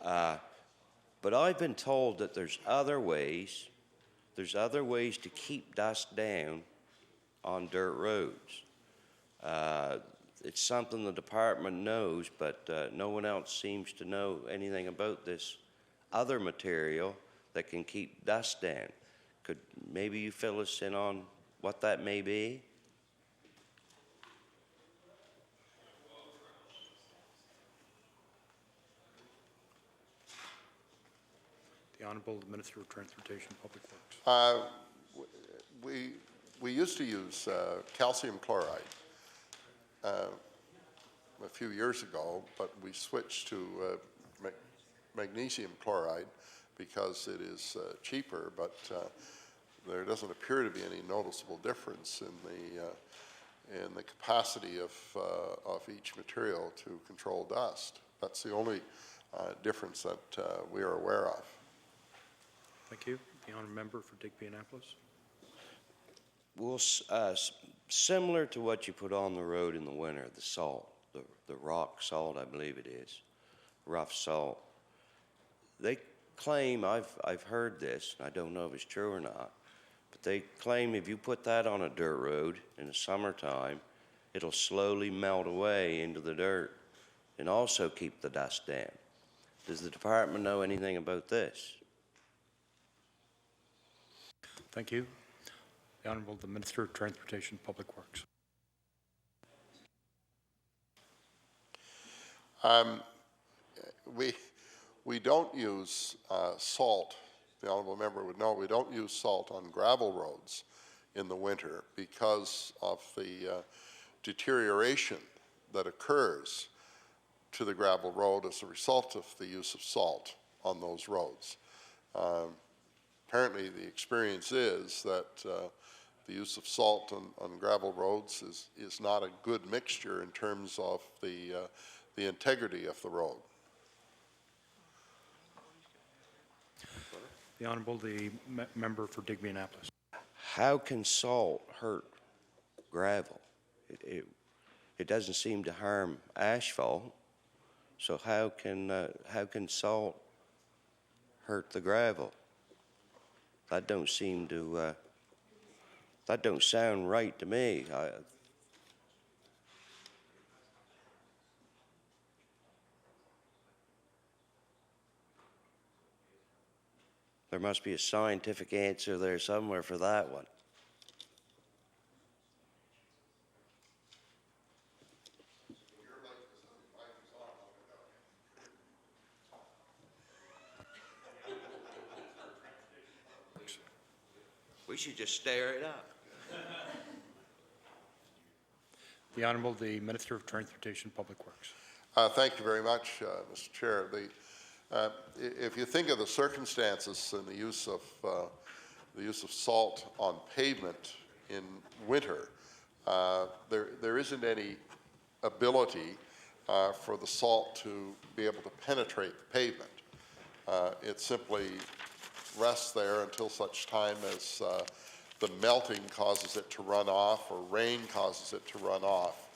Speaker 13: But I've been told that there's other ways to keep dust down on dirt roads. It's something the department knows, but no one else seems to know anything about this other material that can keep dust down. Could maybe you fill us in on what that may be?
Speaker 14: The Honourable Minister of Transportation, Public Works.
Speaker 11: We used to use calcium chloride a few years ago, but we switched to magnesium chloride because it is cheaper, but there doesn't appear to be any noticeable difference in the capacity of each material to control dust. That's the only difference that we are aware of.
Speaker 14: Thank you. The honourable member for Digby Annapolis.
Speaker 13: Well, similar to what you put on the road in the winter, the salt, the rock salt, I believe it is, rough salt. They claim, I've heard this, and I don't know if it's true or not, but they claim if you put that on a dirt road in the summertime, it'll slowly melt away into the dirt and also keep the dust down. Does the department know anything about this?
Speaker 14: Thank you. The Honourable the Minister of Transportation, Public Works.
Speaker 11: We don't use salt. The honourable member would know we don't use salt on gravel roads in the winter because of the deterioration that occurs to the gravel road as a result of the use of salt on those roads. Apparently the experience is that the use of salt on gravel roads is not a good mixture in terms of the integrity of the road.
Speaker 14: The Honourable the member for Digby Annapolis.
Speaker 13: How can salt hurt gravel? It doesn't seem to harm asphalt, so how can salt hurt the gravel? That don't seem to that don't sound right to me. There must be a scientific answer there somewhere for that one. We should just stare it up.
Speaker 14: The Honourable the Minister of Transportation, Public Works.
Speaker 11: Thank you very much, Mr. Chair. If you think of the circumstances and the use of salt on pavement in winter, there isn't any ability for the salt to be able to penetrate the pavement. It simply rests there until such time as the melting causes it to run off or rain causes it to run off,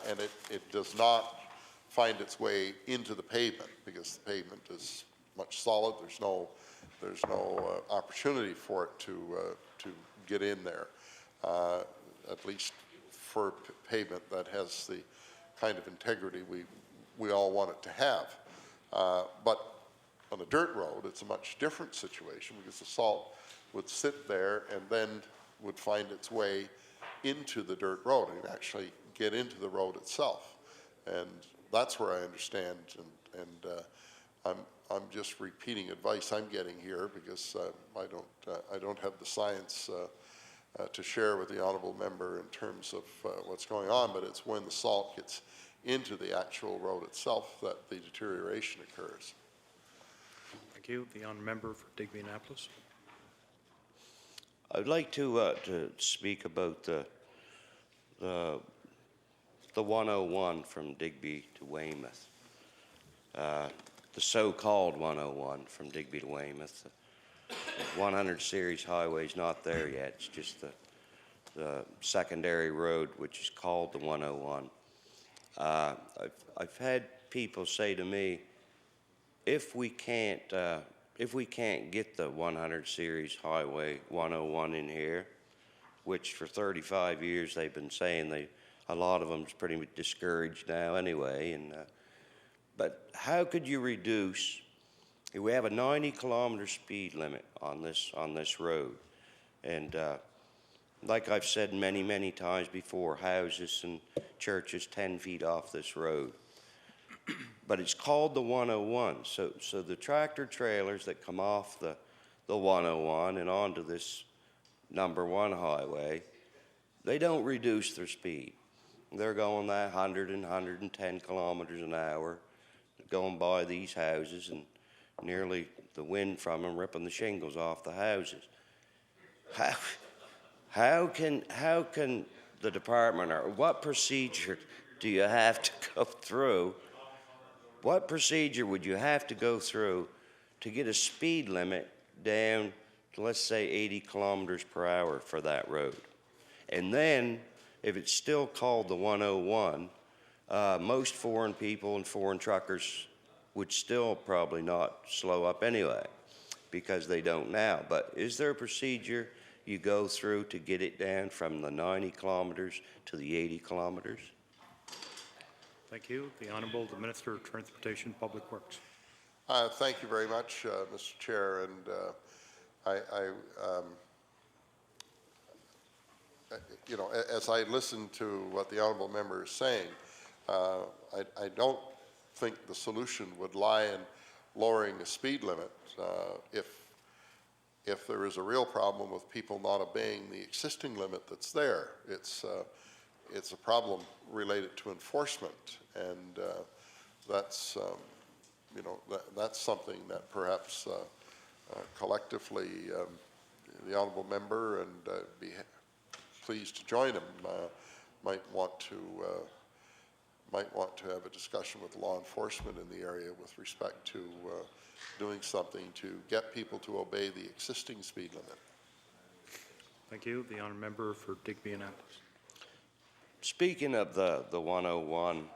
Speaker 11: and it does not find its way into the pavement because the pavement is much solid. There's no opportunity for it to get in there, at least for pavement that has the kind of integrity we all want it to have. But on a dirt road, it's a much different situation because the salt would sit there and then would find its way into the dirt road and actually get into the road itself. And that's where I understand, and I'm just repeating advice I'm getting here because I don't have the science to share with the honourable member in terms of what's going on, but it's when the salt gets into the actual road itself that the deterioration occurs.
Speaker 14: Thank you. The honourable member for Digby Annapolis.
Speaker 13: I'd like to speak about the 101 from Digby to Weymouth, the so-called 101 from Digby to Weymouth. The 100 series highway's not there yet. It's just the secondary road, which is called the 101. I've had people say to me, if we can't get the 100 series Highway 101 in here, which for 35 years they've been saying a lot of them's pretty discouraged now anyway. But how could you reduce? We have a 90-kilometer speed limit on this road, and like I've said many times before, houses and churches 10 feet off this road. But it's called the 101, so the tractor trailers that come off the 101 and onto this #1 highway, they don't reduce their speed. They're going that 100 and 110 kilometers an hour, going by these houses, and nearly the wind from them ripping the shingles off the houses. How can the department, or what procedure do you have to go through? What procedure would you have to go through to get a speed limit down to, let's say, 80 kilometers per hour for that road? And then, if it's still called the 101, most foreign people and foreign truckers would still probably not slow up anyway, because they don't now. But is there a procedure you go through to get it down from the 90 kilometers to the 80 kilometers?
Speaker 14: Thank you. The Honourable, the Minister of Transportation, Public Works.
Speaker 11: Thank you very much, Mr. Chair. And you know, as I listen to what the honourable member is saying, I don't think the solution would lie in lowering the speed limit. If there is a real problem with people not obeying the existing limit that's there, it's a problem related to enforcement, and that's you know, that's something that perhaps collectively the honourable member, and be pleased to join him, might want to have a discussion with law enforcement in the area with respect to doing something to get people to obey the existing speed limit.
Speaker 14: Thank you. The honourable member for Digby Annapolis.
Speaker 13: Speaking of the 101,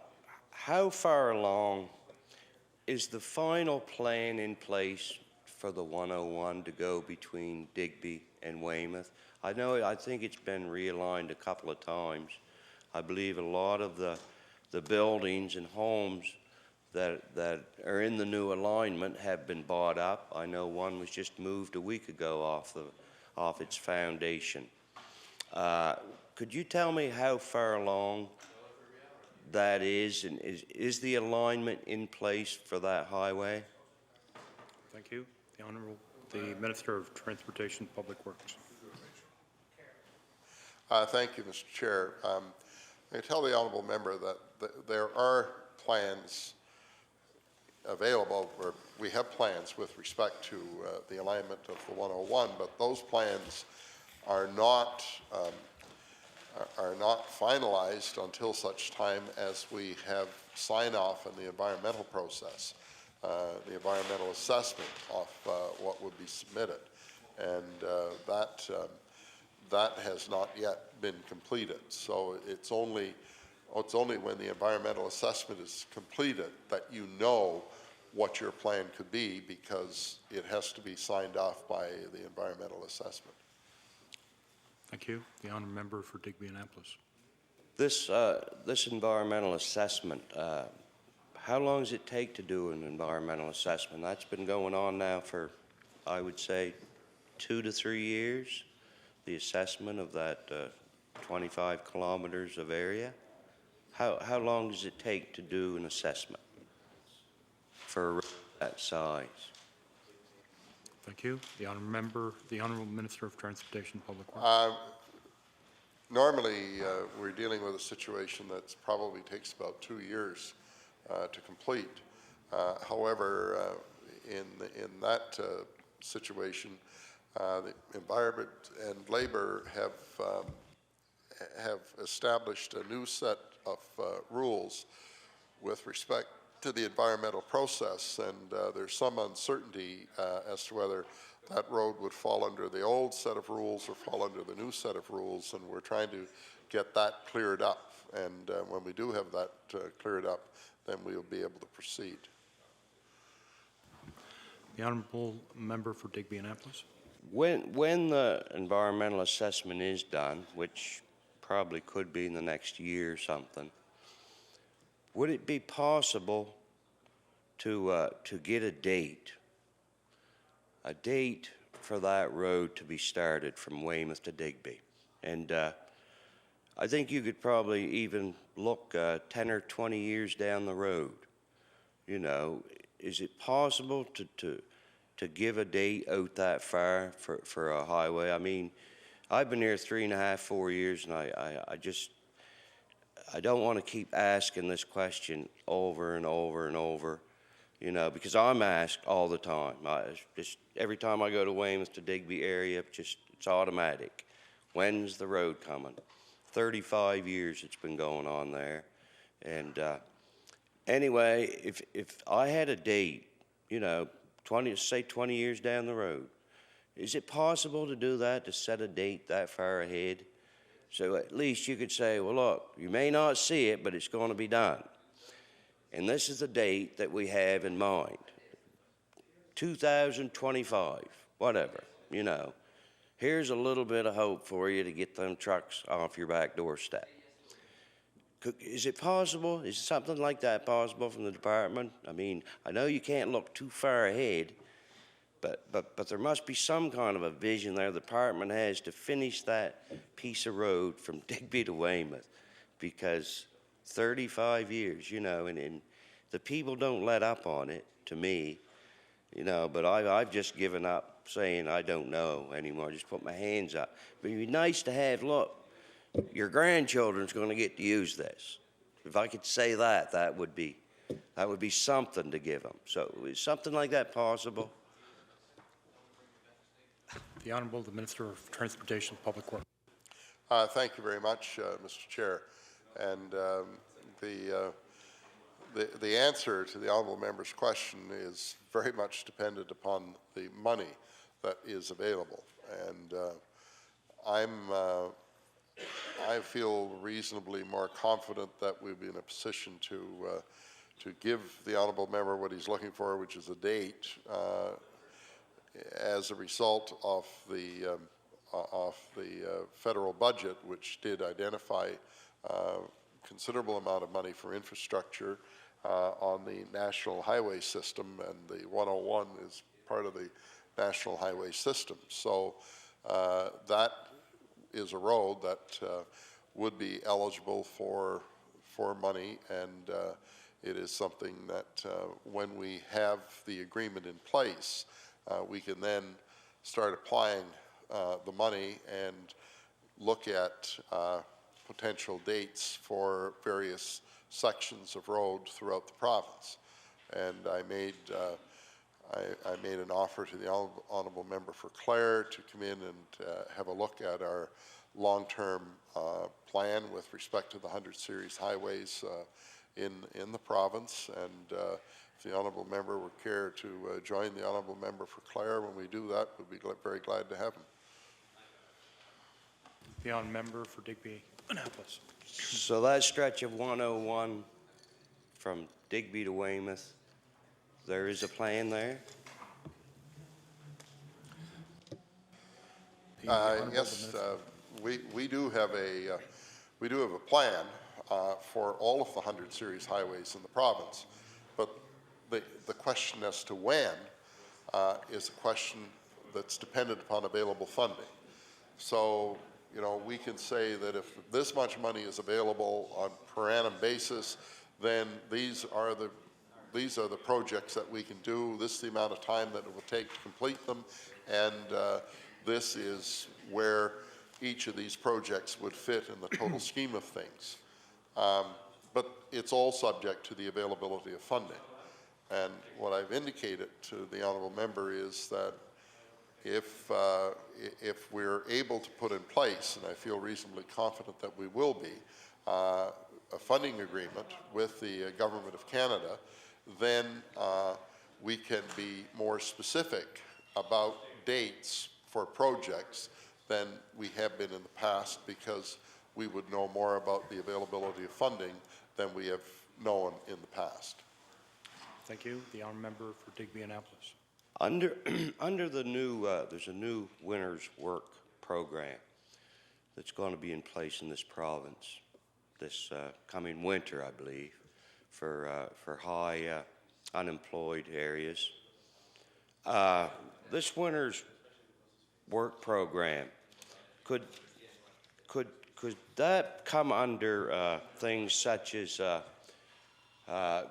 Speaker 13: how far along is the final plan in place for the 101 to go between Digby and Weymouth? I think it's been realigned a couple of times. I believe a lot of the buildings and homes that are in the new alignment have been bought up. I know one was just moved a week ago off its foundation. Could you tell me how far along that is, and is the alignment in place for that highway?
Speaker 14: Thank you. The Honourable, the Minister of Transportation, Public Works.
Speaker 11: Thank you, Mr. Chair. I tell the honourable member that there are plans available, or we have plans with respect to the alignment of the 101, but those plans are not finalized until such time as we have sign-off on the environmental process, the environmental assessment of what would be submitted, and that has not yet been completed. So it's only when the environmental assessment is completed that you know what your plan could be, because it has to be signed off by the environmental assessment.
Speaker 14: Thank you. The honourable member for Digby Annapolis.
Speaker 13: This environmental assessment, how long does it take to do an environmental assessment? That's been going on now for, I would say, 2 to 3 years, the assessment of that 25 kilometers of area. How long does it take to do an assessment for that size?
Speaker 14: Thank you. The honourable member, the Honourable Minister of Transportation, Public Works.
Speaker 11: Normally, we're dealing with a situation that probably takes about 2 years to complete. However, in that situation, the Environment and Labour have established a new set of rules with respect to the environmental process, and there's some uncertainty as to whether that road would fall under the old set of rules or fall under the new set of rules, and we're trying to get that cleared up. And when we do have that cleared up, then we'll be able to proceed.
Speaker 14: The honourable member for Digby Annapolis.
Speaker 13: When the environmental assessment is done, which probably could be in the next year or something, would it be possible to get a date for that road to be started from Weymouth to Digby? And I think you could probably even look 10 or 20 years down the road. You know, is it possible to give a date out that far for a highway? I mean, I've been here 3.5, 4 years, and I don't want to keep asking this question over and over and over, you know, because I'm asked all the time. Just every time I go to Weymouth to Digby area, it's automatic. When's the road coming? 35 years it's been going on there. And anyway, if I had a date, you know, 20 years down the road, is it possible to do that, to set a date that far ahead? So at least you could say, well, look, you may not see it, but it's going to be done. And this is the date that we have in mind, 2025, whatever, you know. Here's a little bit of hope for you to get them trucks off your back doorstep. Is it possible? Is something like that possible from the department? I mean, I know you can't look too far ahead, but there must be some kind of a vision there the department has to finish that piece of road from Digby to Weymouth, because 35 years, you know, and the people don't let up on it, to me, you know, but I've just given up saying I don't know anymore. I just put my hands up. But it'd be nice to have, look, your grandchildren's going to get to use this. If I could say that, that would be something to give them. So is something like that possible?
Speaker 14: The Honourable the Minister of Transportation and Public Works.
Speaker 11: Thank you very much, Mr. Chair. And the answer to the honourable member's question is very much dependent upon the money that is available. And I feel reasonably more confident that we'll be in a position to give the honourable member what he's looking for, which is a date, as a result of the federal budget, which did identify considerable amount of money for infrastructure on the national highway system, and the 101 is part of the national highway system. So that is a road that would be eligible for money, and it is something that when we have the agreement in place, we can then start applying the money and look at potential dates for various sections of road throughout the province. And I made an offer to the honourable member for Clare to come in and have a look at our long-term plan with respect to the 100 series highways in the province. And if the honourable member would care to join the honourable member for Clare when we do that, we'd be very glad to have him.
Speaker 14: The honourable member for Digby Annapolis.
Speaker 13: So that stretch of 101 from Digby to Weymouth, there is a plan there?
Speaker 11: Yes, we do have a plan for all of the 100 series highways in the province, but the question as to when is a question that's dependent upon available funding. So, you know, we can say that if this much money is available on per annum basis, then these are the projects that we can do. This is the amount of time that it will take to complete them, and this is where each of these projects would fit in the total scheme of things. But it's all subject to the availability of funding. And what I've indicated to the honourable member is that if we're able to put in place, and I feel reasonably confident that we will be, a funding agreement with the Government of Canada, then we can be more specific about dates for projects than we have been in the past, because we would know more about the availability of funding than we have known in the past.
Speaker 14: Thank you. The honourable member for Digby Annapolis.
Speaker 13: Under, under the new, there's a new winter's work program that's going to be in place in this province this coming winter, I believe, for high unemployed areas. This winter's work program, could that come under things such as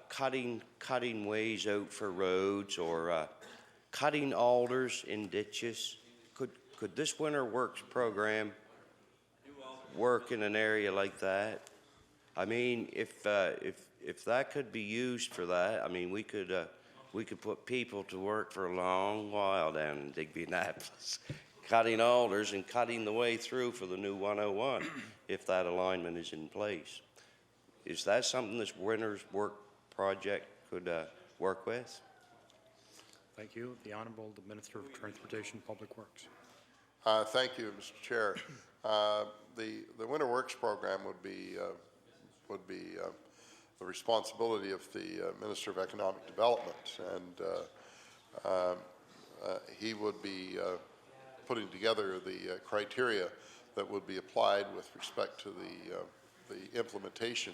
Speaker 13: cutting ways out for roads or cutting alders in ditches? Could this winter works program work in an area like that? I mean, if that could be used for that, I mean, we could put people to work for a long while down in Digby, Annapolis, cutting alders and cutting the way through for the new 101, if that alignment is in place. Is that something this winter's work project could work with?
Speaker 14: Thank you. The Honourable the Minister of Transportation and Public Works.
Speaker 11: Thank you, Mr. Chair. The Winter Works program would be the responsibility of the Minister of Economic Development, and he would be putting together the criteria that would be applied with respect to the implementation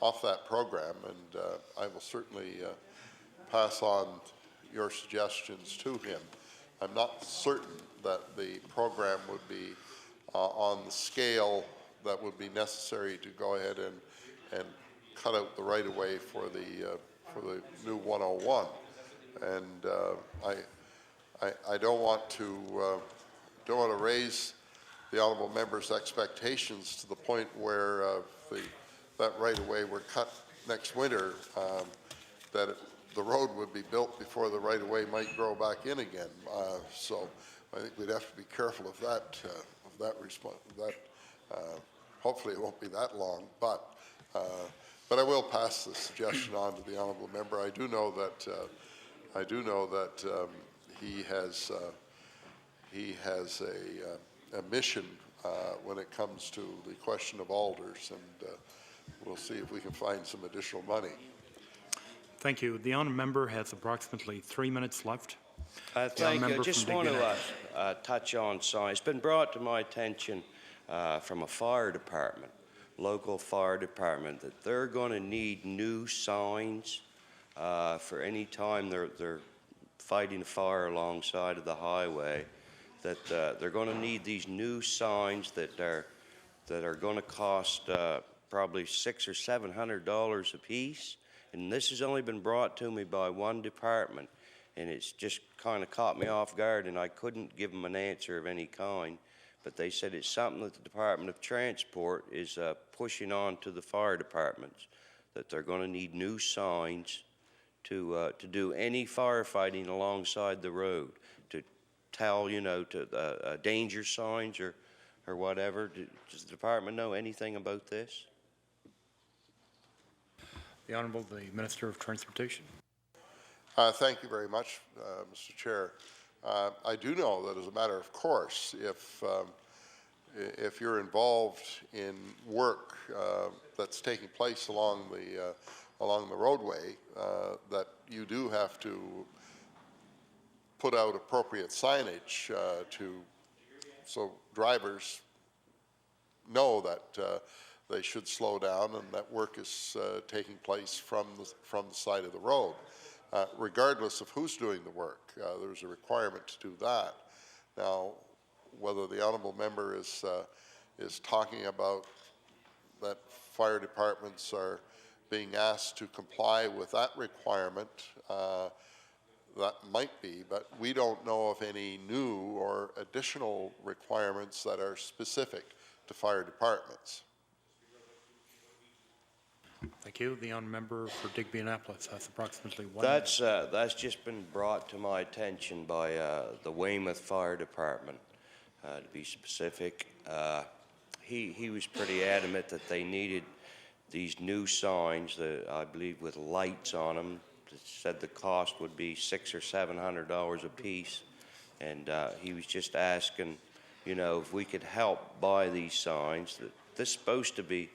Speaker 11: of that program, and I will certainly pass on your suggestions to him. I'm not certain that the program would be on the scale that would be necessary to go ahead and cut out the right-of-way for the new 101, and I don't want to raise the honourable member's expectations to the point where that right-of-way were cut next winter, that the road would be built before the right-of-way might grow back in again. So I think we'd have to be careful of that response. Hopefully it won't be that long, but I will pass the suggestion on to the honourable member. I do know that he has a mission when it comes to the question of alders, and we'll see if we can find some additional money.
Speaker 14: Thank you. The honourable member has approximately 3 minutes left.
Speaker 13: Thank you. I just want to touch on signs. It's been brought to my attention from a fire department, local fire department, that they're going to need new signs for any time they're fighting a fire alongside of the highway. That they're going to need these new signs that are going to cost probably $600 or $700 a piece. And this has only been brought to me by one department, and it's just kind of caught me off guard, and I couldn't give them an answer of any kind. But they said it's something that the Department of Transport is pushing on to the fire departments, that they're going to need new signs to do any firefighting alongside the road, to tell, to danger signs or whatever. Does the department know anything about this?
Speaker 14: The Honourable the Minister of Transportation.
Speaker 11: Thank you very much, Mr. Chair. I do know that as a matter of course, if you're involved in work that's taking place along the roadway, that you do have to put out appropriate signage so drivers know that they should slow down and that work is taking place from the side of the road. Regardless of who's doing the work, there's a requirement to do that. Now, whether the honourable member is talking about that fire departments are being asked to comply with that requirement, that might be, but we don't know of any new or additional requirements that are specific to fire departments.
Speaker 14: Thank you. The honourable member for Digby Annapolis has approximately 1
Speaker 13: That's
Speaker 14: minute.
Speaker 13: that's just been brought to my attention by the Weymouth Fire Department, to be specific. He was pretty adamant that they needed these new signs, that I believe with lights on them. Said the cost would be $600 or $700 a piece, and he was just asking, if we could help buy these signs. That this is supposed to be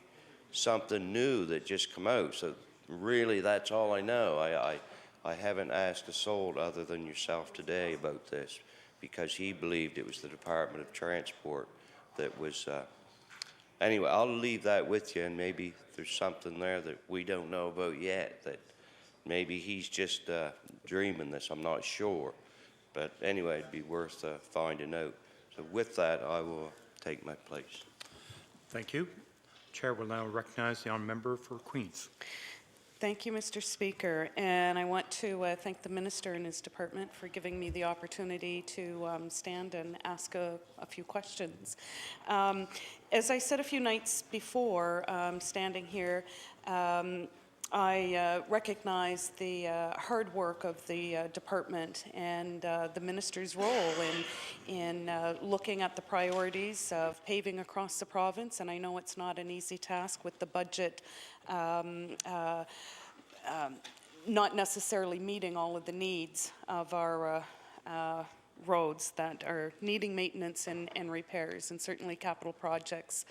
Speaker 13: something new that just come out. So really, that's all I know. I haven't asked a soul other than yourself today about this, because he believed it was the Department of Transport that was, anyway, I'll leave that with you, and maybe there's something there that we don't know about yet, that maybe he's just dreaming this, I'm not sure. But anyway, it'd be worth finding out. So with that, I will take my place.
Speaker 14: Thank you. Chair will now recognize the honourable member for Queens.
Speaker 15: Thank you, Mr. Speaker, and I want to thank the Minister and his department for giving me the opportunity to stand and ask a few questions. As I said a few nights before, standing here, I recognize the hard work of the department and the Minister's role in looking at the priorities of paving across the province, and I know it's not an easy task with the budget not necessarily meeting all of the needs of our roads that are needing maintenance and repairs, and certainly capital projects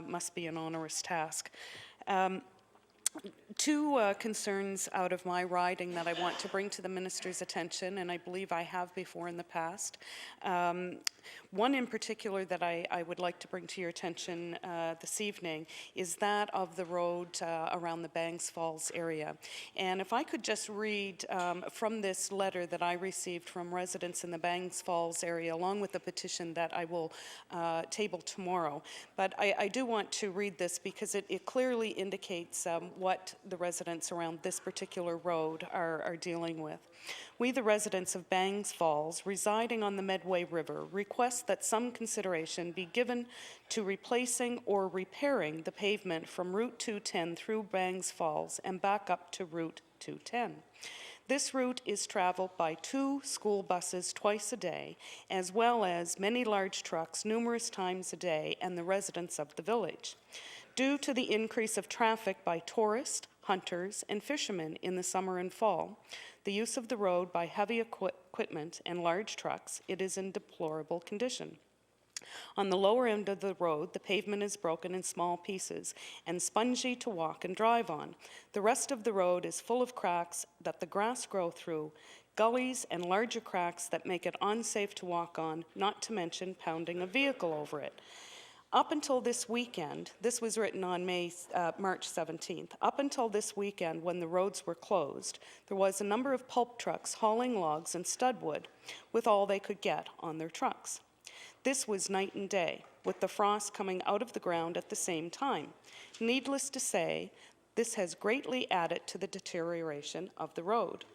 Speaker 15: must be an onerous task. Two concerns out of my riding that I want to bring to the Minister's attention, and I believe I have before in the past. One in particular that I would like to bring to your attention this evening is that of the road around the Bangs Falls area. And if I could just read from this letter that I received from residents in the Bangs Falls area, along with the petition that I will table tomorrow. But I do want to read this because it clearly indicates what the residents around this particular road are dealing with. We, the residents of Bangs Falls, residing on the Medway River, request that some consideration be given to replacing or repairing the pavement from Route 210 through Bangs Falls and back up to Route 210. This route is traveled by 2 school buses twice a day, as well as many large trucks numerous times a day, and the residents of the village. Due to the increase of traffic by tourists, hunters, and fishermen in the summer and fall, the use of the road by heavy equipment and large trucks, it is in deplorable condition. On the lower end of the road, the pavement is broken in small pieces and spongy to walk and drive on. The rest of the road is full of cracks that the grass grow through, gullies and larger cracks that make it unsafe to walk on, not to mention pounding a vehicle over it. Up until this weekend, this was written on March 17th, up until this weekend when the roads were closed, there was a number of pulp trucks hauling logs and studwood with all they could get on their trucks. This was night and day, with the frost coming out of the ground at the same time. Needless to say, this has greatly added to the deterioration of the road.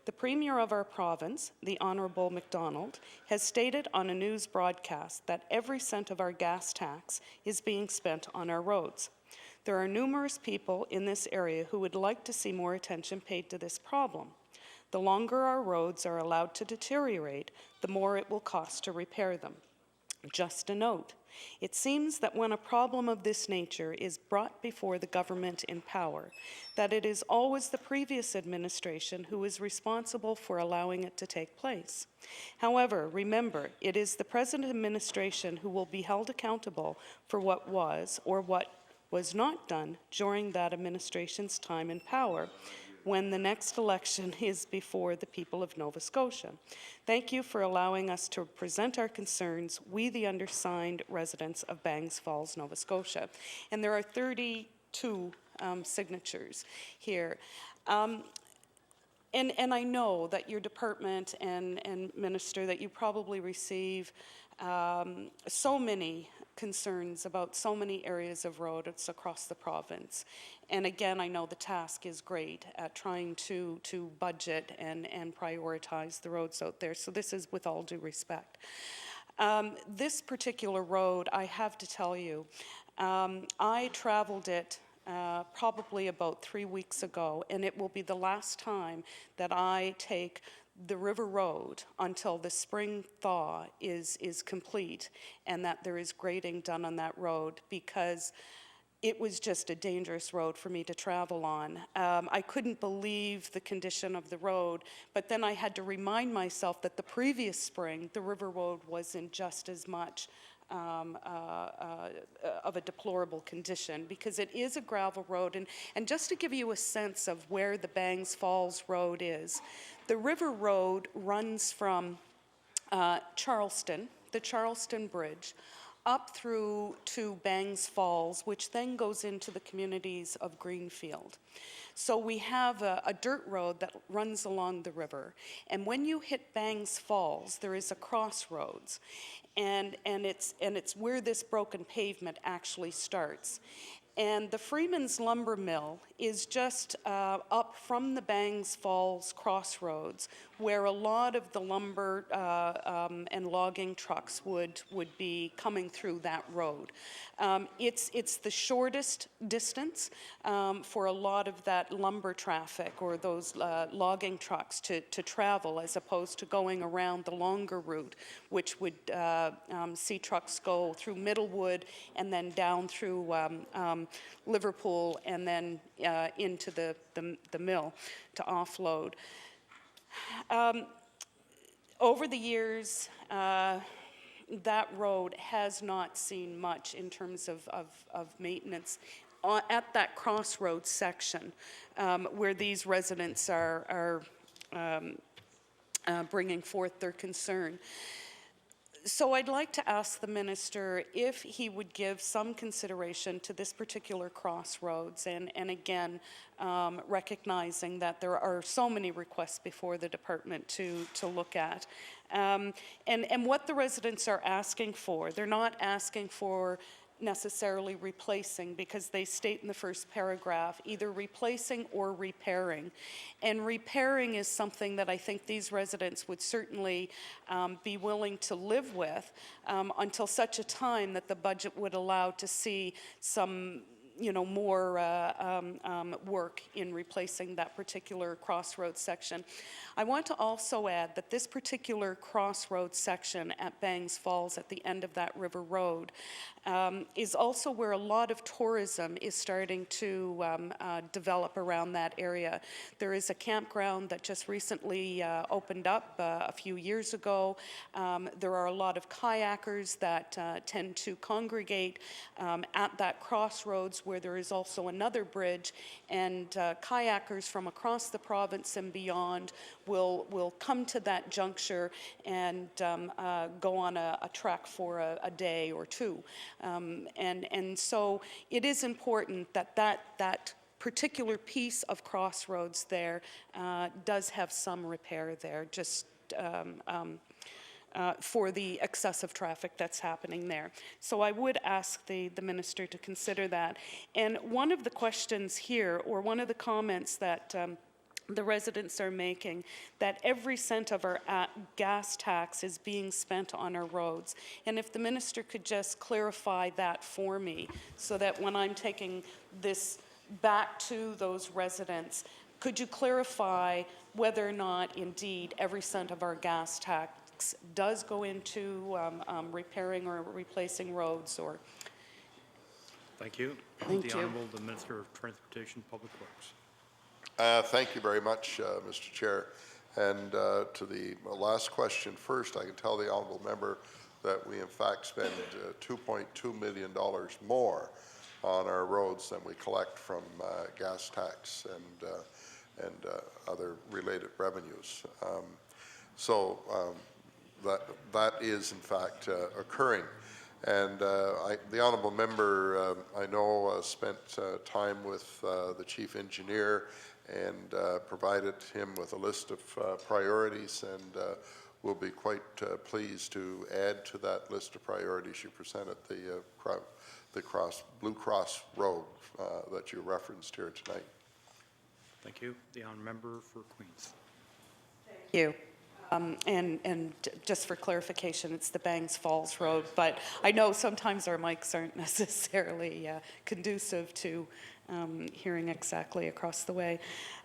Speaker 15: The Premier of our province, the Honourable MacDonald, has stated on a news broadcast that every cent of our gas tax is being spent on our roads. There are numerous people in this area who would like to see more attention paid to this problem. The longer our roads are allowed to deteriorate, the more it will cost to repair them. Just a note, it seems that when a problem of this nature is brought before the government in power, that it is always the previous administration who is responsible for allowing it to take place. However, remember, it is the present administration who will be held accountable for what was or what was not done during that administration's time in power, when the next election is before the people of Nova Scotia. Thank you for allowing us to present our concerns, we the undersigned residents of Bangs Falls, Nova Scotia. And there are 32 signatures here. And I know that your department and Minister, that you probably receive so many concerns about so many areas of roads across the province. And again, I know the task is great at trying to budget and prioritize the roads out there. So this is with all due respect. This particular road, I have to tell you, I traveled it probably about 3 weeks ago, and it will be the last time that I take the river road until the spring thaw is complete and that there is grading done on that road, because it was just a dangerous road for me to travel on. I couldn't believe the condition of the road, but then I had to remind myself that the previous spring, the river road was in just as much of a deplorable condition, because it is a gravel road. And just to give you a sense of where the Bangs Falls Road is, the River Road runs from Charleston, the Charleston Bridge, up through to Bangs Falls, which then goes into the communities of Greenfield. So we have a dirt road that runs along the river, and when you hit Bangs Falls, there is a crossroads, and it's where this broken pavement actually starts. And the Freeman's Lumber Mill is just up from the Bangs Falls crossroads, where a lot of the lumber and logging trucks would be coming through that road. It's the shortest distance for a lot of that lumber traffic or those logging trucks to travel, as opposed to going around the longer route, which would see trucks go through Middlewood and then down through Liverpool and then into the mill to offload. Over the years, that road has not seen much in terms of maintenance at that crossroads section where these residents are bringing forth their concern. So I'd like to ask the minister if he would give some consideration to this particular crossroads, and again, recognizing that there are so many requests before the department to look at. And what the residents are asking for, they're not asking for necessarily replacing, because they state in the first paragraph either replacing or repairing. And repairing is something that I think these residents would certainly be willing to live with until such a time that the budget would allow to see some more work in replacing that particular crossroads section. I want to also add that this particular crossroads section at Bangs Falls at the end of that river road is also where a lot of tourism is starting to develop around that area. There is a campground that just recently opened up a few years ago. There are a lot of kayakers that tend to congregate at that crossroads, where there is also another bridge, and kayakers from across the province and beyond will come to that juncture and go on a trek for a day or two. And so it is important that particular piece of crossroads there does have some repair there, just for the excessive traffic that's happening there. So I would ask the minister to consider that. And one of the questions here, or one of the comments that the residents are making, that every cent of our gas tax is being spent on our roads. And if the minister could just clarify that for me, so that when I'm taking this back to those residents, could you clarify whether or not indeed every cent of our gas tax does go into repairing or replacing roads? Or
Speaker 14: Thank you.
Speaker 15: Thank
Speaker 14: the
Speaker 15: you.
Speaker 14: Honourable the Minister of Transportation Public Works.
Speaker 11: Thank you very much, Mr. Chair. And to the last question first, I can tell the honourable member that we in fact spend $2.2 million more on our roads than we collect from gas tax and other related revenues. So that is in fact occurring. And the honourable member, I know, spent time with the chief engineer and provided him with a list of priorities, and we'll be quite pleased to add to that list of priorities you presented the Blue Cross Road that you referenced here tonight.
Speaker 14: Thank you. The honourable member for Queens.
Speaker 15: Thank you. And just for clarification, it's the Bangs Falls Road, but I know sometimes our mics aren't necessarily conducive to hearing exactly across the way.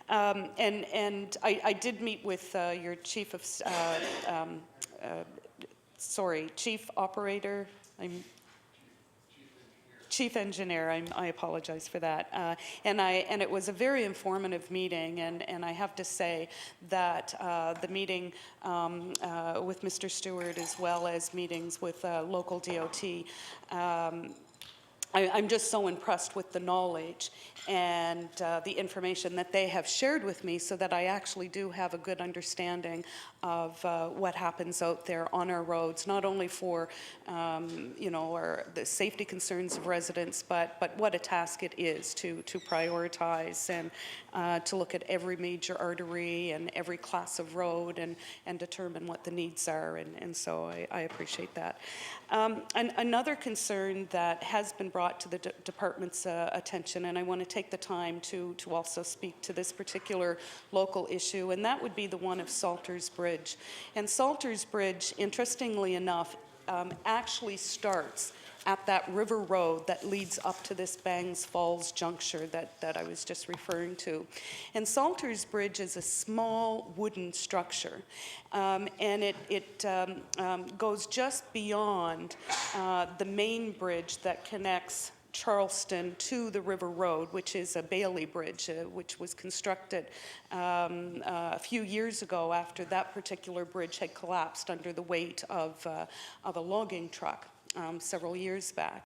Speaker 15: And I did meet with your chief of, chief operator, Chief Engineer, I apologize for that. And it was a very informative meeting, and I have to say that the meeting with Mr. Stewart, as well as meetings with local DOT, I'm just so impressed with the knowledge and the information that they have shared with me, so that I actually do have a good understanding of what happens out there on our roads, not only for you know, the safety concerns of residents, but what a task it is to prioritize and to look at every major artery and every class of road and determine what the needs are, and so I appreciate that. Another concern that has been brought to the department's attention, and I want to take the time to also speak to this particular local issue, and that would be the one of Salters Bridge. And Salters Bridge, interestingly enough, actually starts at that river road that leads up to this Bangs Falls juncture that I was just referring to. And Salters Bridge is a small wooden structure, and it goes just beyond the main bridge that connects Charleston to the River Road, which is a Bailey Bridge, which was constructed a few years ago after that particular bridge had collapsed under the weight of a logging truck several years back.